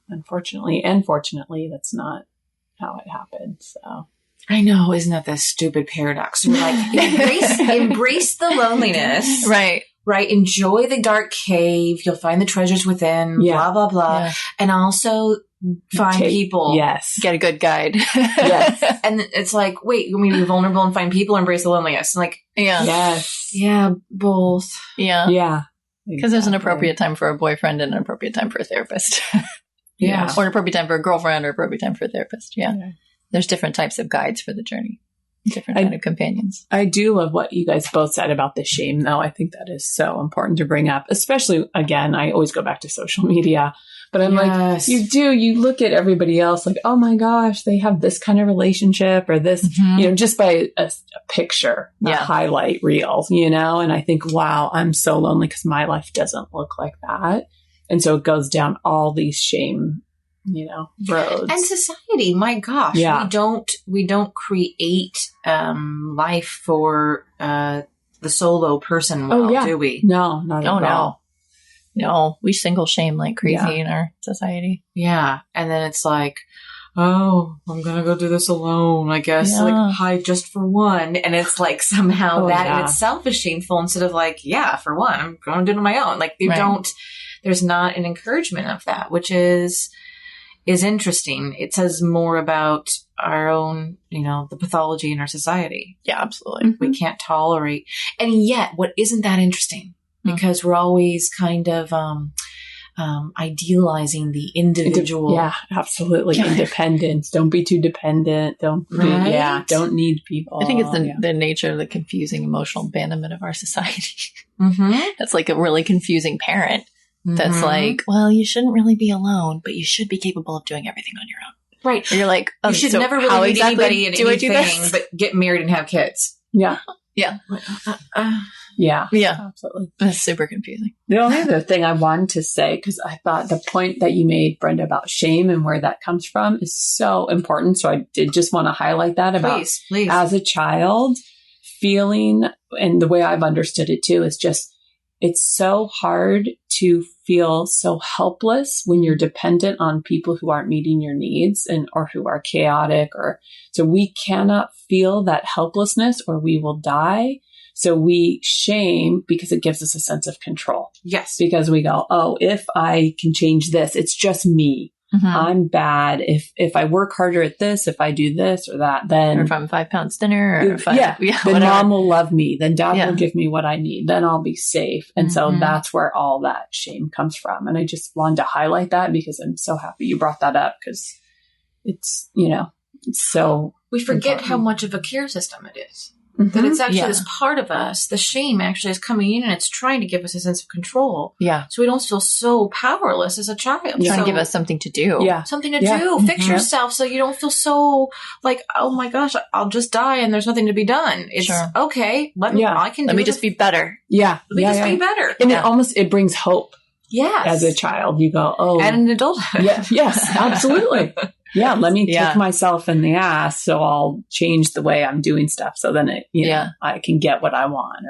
unfortunately and fortunately, that's not how it happened. So I know. Isn't that the stupid paradox? We're like, embrace the loneliness. Right. Right. Enjoy the dark cave. You'll find the treasures within, blah, blah, blah. Yeah. And also find people. Yes. Get a good guide. Yes. And it's like, wait, you want me to be vulnerable and find people or embrace the loneliness? And like, yes. Yeah, both. Yeah. Yeah. Because there's an appropriate time for a boyfriend and an appropriate time for a therapist. Yeah. Or an appropriate time for a girlfriend or appropriate time for a therapist. Yeah. There's different types of guides for the journey. Different kind of companions. I do love what you guys both said about the shame, though. I think that is so important to bring up, especially, again, I always go back to social media, but I'm like, you look at everybody else like, oh my gosh, they have this kind of relationship or this, just by a picture, a highlight reel, and I think, wow, I'm so lonely because my life doesn't look like that. And so it goes down all these shame roads. And society, my gosh, we don't create life for the solo person do we? No, not at all. No, we single shame like crazy in our society. Yeah. And then it's like, oh, I'm going to go do this alone, I guess. Yeah. Like, hi, just for one. And it's like somehow in itself is shameful instead of like, for one, I'm going to do it on my own. Like there's not an encouragement of that, which is interesting. It says more about our own, the pathology in our society. Yeah, absolutely. We can't tolerate. And yet, what isn't that interesting? Because we're always kind of idealizing the individual. Yeah, absolutely. Independence. Don't be too dependent. Don't need people. I think it's the nature of the confusing emotional abandonment of our society. Mm-hmm. That's like a really confusing parent. That's like, well, you shouldn't really be alone, but you should be capable of doing everything on your own. Right. Or you're like, oh, you should so never really meet anybody in anything, but get married and have kids. Yeah. Yeah. Yeah. Yeah. Absolutely. That's super confusing. The only other thing I wanted to say, because I thought the point that you made, Brenda, about shame and where that comes from is so important. So I did just want to highlight that about please. As a child, feeling, and the way I've understood it too, is just, it's so hard to feel so helpless when you're dependent on people who aren't meeting your needs or who are chaotic, so we cannot feel that helplessness or we will die. So we shame because it gives us a sense of control. Yes. Because we go, oh, if I can change this, it's just me. Mm-hmm. I'm bad. If I work harder at this, if I do this or that, then... Or if I'm 5 pounds thinner. Or if then whatever. Mom will love me. Then dad will give me what I need. Then I'll be safe. And so that's where all that shame comes from. And I just wanted to highlight that because I'm so happy you brought that up because it's, it's so... We forget how much of a care system it is. Mm-hmm. That it's actually this part of us. The shame actually is coming in and it's trying to give us a sense of control. Yeah. So we don't feel so powerless as a child. Trying to give us something to do. Yeah. Something to do. Fix yourself so you don't feel so like, oh my gosh, I'll just die and there's nothing to be done. It's okay. Let me just be better. Yeah. Let me just be better. And it brings hope. Yes. As a child, you go, oh. And an adult. Yes, absolutely. Yeah, let me kick myself in the ass so I'll change the way I'm doing stuff so then I can get what I want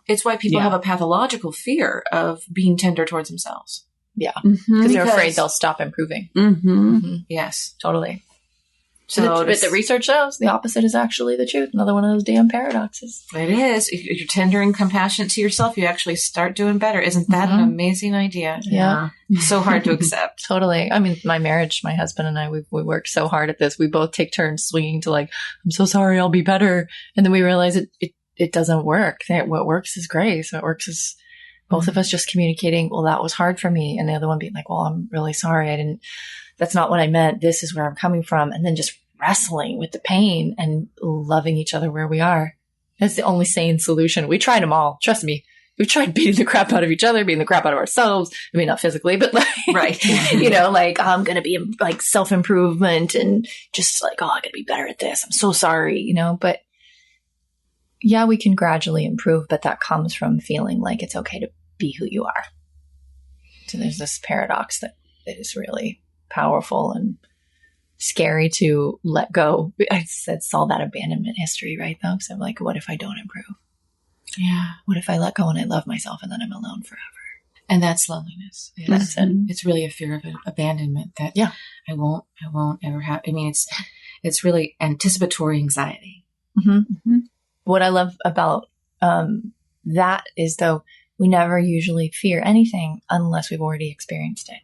It's why people have a pathological fear of being tender towards themselves. Yeah. Because they're afraid they'll stop improving. Mm-hmm. Mm-hmm. Yes. Totally. But the research shows the opposite is actually the truth. Another one of those damn paradoxes. It is. If you're tender and compassionate to yourself, you actually start doing better. Isn't that an amazing idea? Yeah. So hard to accept. Totally. I mean, my marriage, my husband and I, we worked so hard at this. We both take turns swinging to like, I'm so sorry, I'll be better. And then we realize it doesn't work. What works is grace. What works is both of us just communicating, well, that was hard for me. And the other one being like, well, I'm really sorry. That's not what I meant. This is where I'm coming from. And then just wrestling with the pain and loving each other where we are. That's the only sane solution. We tried them all. Trust me. We've tried beating the crap out of each other, beating the crap out of ourselves. I mean, not physically, but like, right. Like, I'm going to be like self-improvement and just like, oh, I got to be better at this. I'm so sorry, but yeah, we can gradually improve, but that comes from feeling like it's okay to be who you are. So there's this paradox that is really powerful and scary to let go. I saw that abandonment history, right? Though, because I'm like, what if I don't improve? Yeah. What if I let go and I love myself and then I'm alone forever? And that's loneliness. That's it. It's really a fear of abandonment that I won't ever have. I mean, it's really anticipatory anxiety. Mm-hmm. Mm-hmm. What I love about that is though, we never usually fear anything unless we've already experienced it.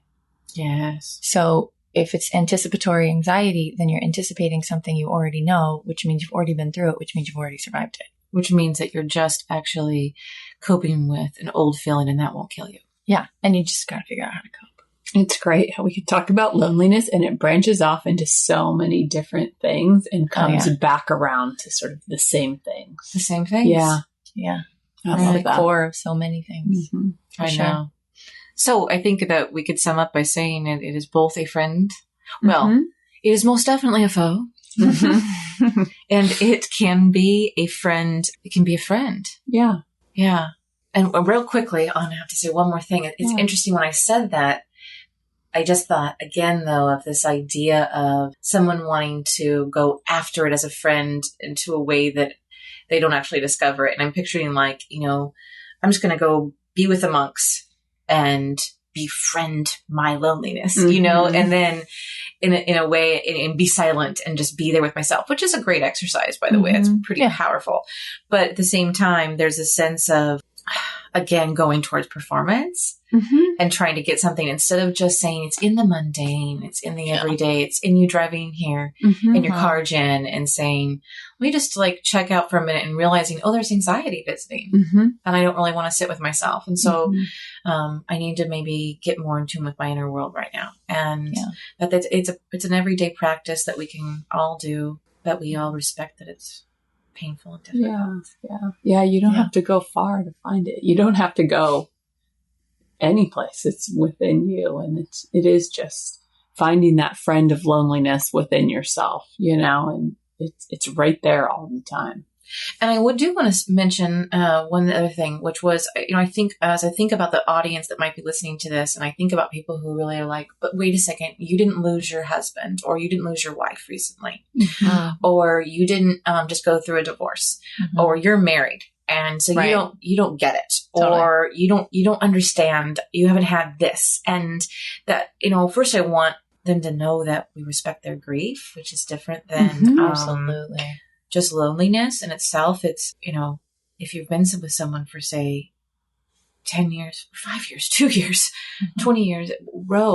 Yes. So if it's anticipatory anxiety, then you're anticipating something you already know, which means you've already been through it, which means you've already survived it. Which means that you're just actually coping with an old feeling and that won't kill you. Yeah. And you just got to figure out how to cope. It's great how we could talk about loneliness and it branches off into so many different things and comes back around to sort of the same things. The same things? Yeah. Yeah. I love the core of so many things. Mm-hmm. I know. So I think that we could sum up by saying it is both a friend. Well, it is most definitely a foe. Mm-hmm. And it can be a friend. It can be a friend. Yeah. Yeah. And real quickly, I have to say one more thing. It's interesting when I said that, I just thought again, though, of this idea of someone wanting to go after it as a friend into a way that they don't actually discover it. And I'm picturing like, I'm just going to go be with the monks and befriend my loneliness, and then in a way and be silent and just be there with myself, which is a great exercise, by the way. It's pretty powerful. But at the same time, there's a sense of, again, going towards performance and trying to get something instead of just saying it's in the mundane, it's in the everyday, it's in you driving here in your car, Jen, and saying, let me just like check out for a minute and realizing, oh, there's anxiety visiting and I don't really want to sit with myself. And so I need to maybe get more in tune with my inner world right now. And it's an everyday practice that we can all do, that we all respect that it's painful and difficult. Yeah. You don't have to go far to find it. You don't have to go any place. It's within you. And it is just finding that friend of loneliness within yourself, and it's right there all the time. And I do want to mention one other thing, which was, I think as I think about the audience that might be listening to this, and I think about people who really are like, but wait a second, you didn't lose your husband, or you didn't lose your wife recently, or you didn't just go through a divorce, or you're married. And so you don't get it, or you don't understand, you haven't had this. And that, first I want them to know that we respect their grief, which is different than absolutely just loneliness in itself. It's, if you've been with someone for, say, 10 years, 5 years, 2 years, 20 years,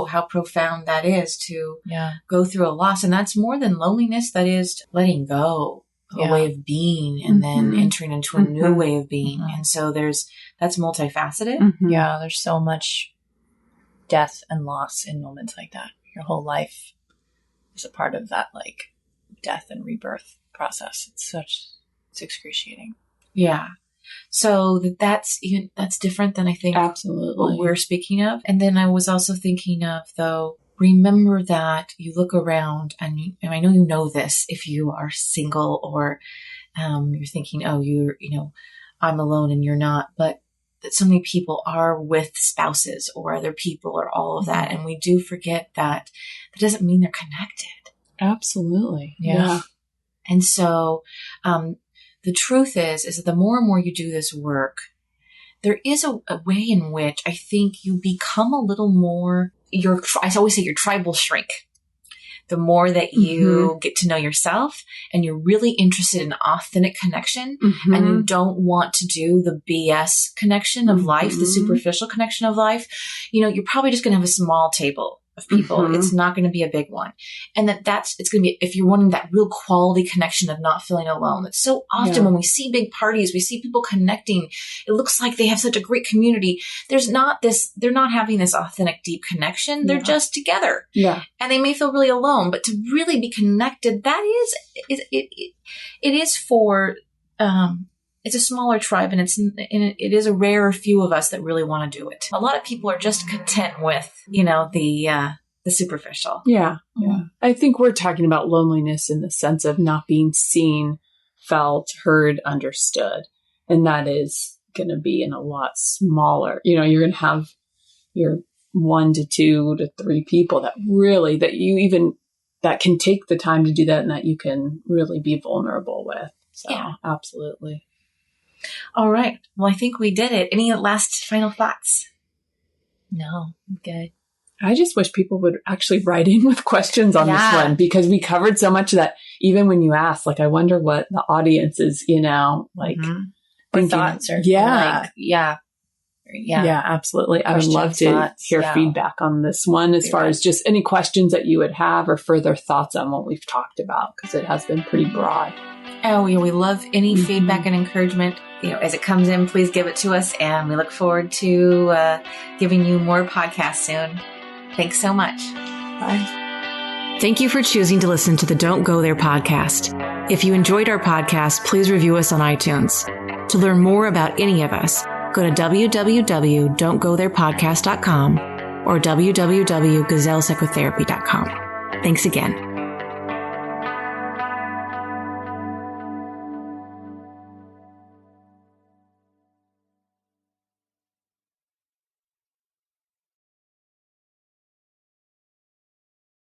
how profound that is to go through a loss. And that's more than loneliness. That is letting go, a way of being, and then entering into a new way of being. And so that's multifaceted. Yeah. There's so much death and loss in moments like that. Your whole life is a part of that, like, death and rebirth process. It's excruciating. Yeah. So that's different than I think absolutely what we're speaking of. And then I was also thinking of, though, remember that you look around and I know you know this if you are single, or you're thinking, oh, I'm alone and you're not, but that so many people are with spouses or other people or all of that. And we do forget that doesn't mean they're connected. Absolutely. Yeah. And so, the truth is that the more and more you do this work, there is a way in which I think you become a little more, I always say your tribe will shrink. The more that you get to know yourself and you're really interested in authentic connection, and you don't want to do the BS connection of life, the superficial connection of life, you're probably just going to have a small table of people. It's not going to be a big one. And it's going to be, if you're wanting that real quality connection of not feeling alone. That's so often when we see big parties, we see people connecting. It looks like they have such a great community. They're not having this authentic, deep connection. They're just together. Yeah. And they may feel really alone, but to really be connected, it is for, it's a smaller tribe, and it is a rare few of us that really want to do it. A lot of people are just content with, the superficial. Yeah. Yeah. I think we're talking about loneliness in the sense of not being seen, felt, heard, understood. And that is going to be in a lot smaller, you're going to have your 1 to 2 to 3 people that can take the time to do that, and that you can really be vulnerable with. So absolutely. All right. Well, I think we did it. Any last final thoughts? No, I'm good. I just wish people would actually write in with questions on this one, because we covered so much that even when you ask, like, I wonder what the audience is, Or thoughts or absolutely. I would love to hear feedback on this one as far as just any questions that you would have or further thoughts on what we've talked about, because it has been pretty broad. Oh, we love any feedback and encouragement. As it comes in, please give it to us. And we look forward to giving you more podcasts soon. Thanks so much. Bye. Thank you for choosing to listen to the Don't Go There podcast. If you enjoyed our podcast, please review us on iTunes. To learn more about any of us, go to www.don'tgotherepodcast.com or www.gazellepsychotherapy.com. Thanks again.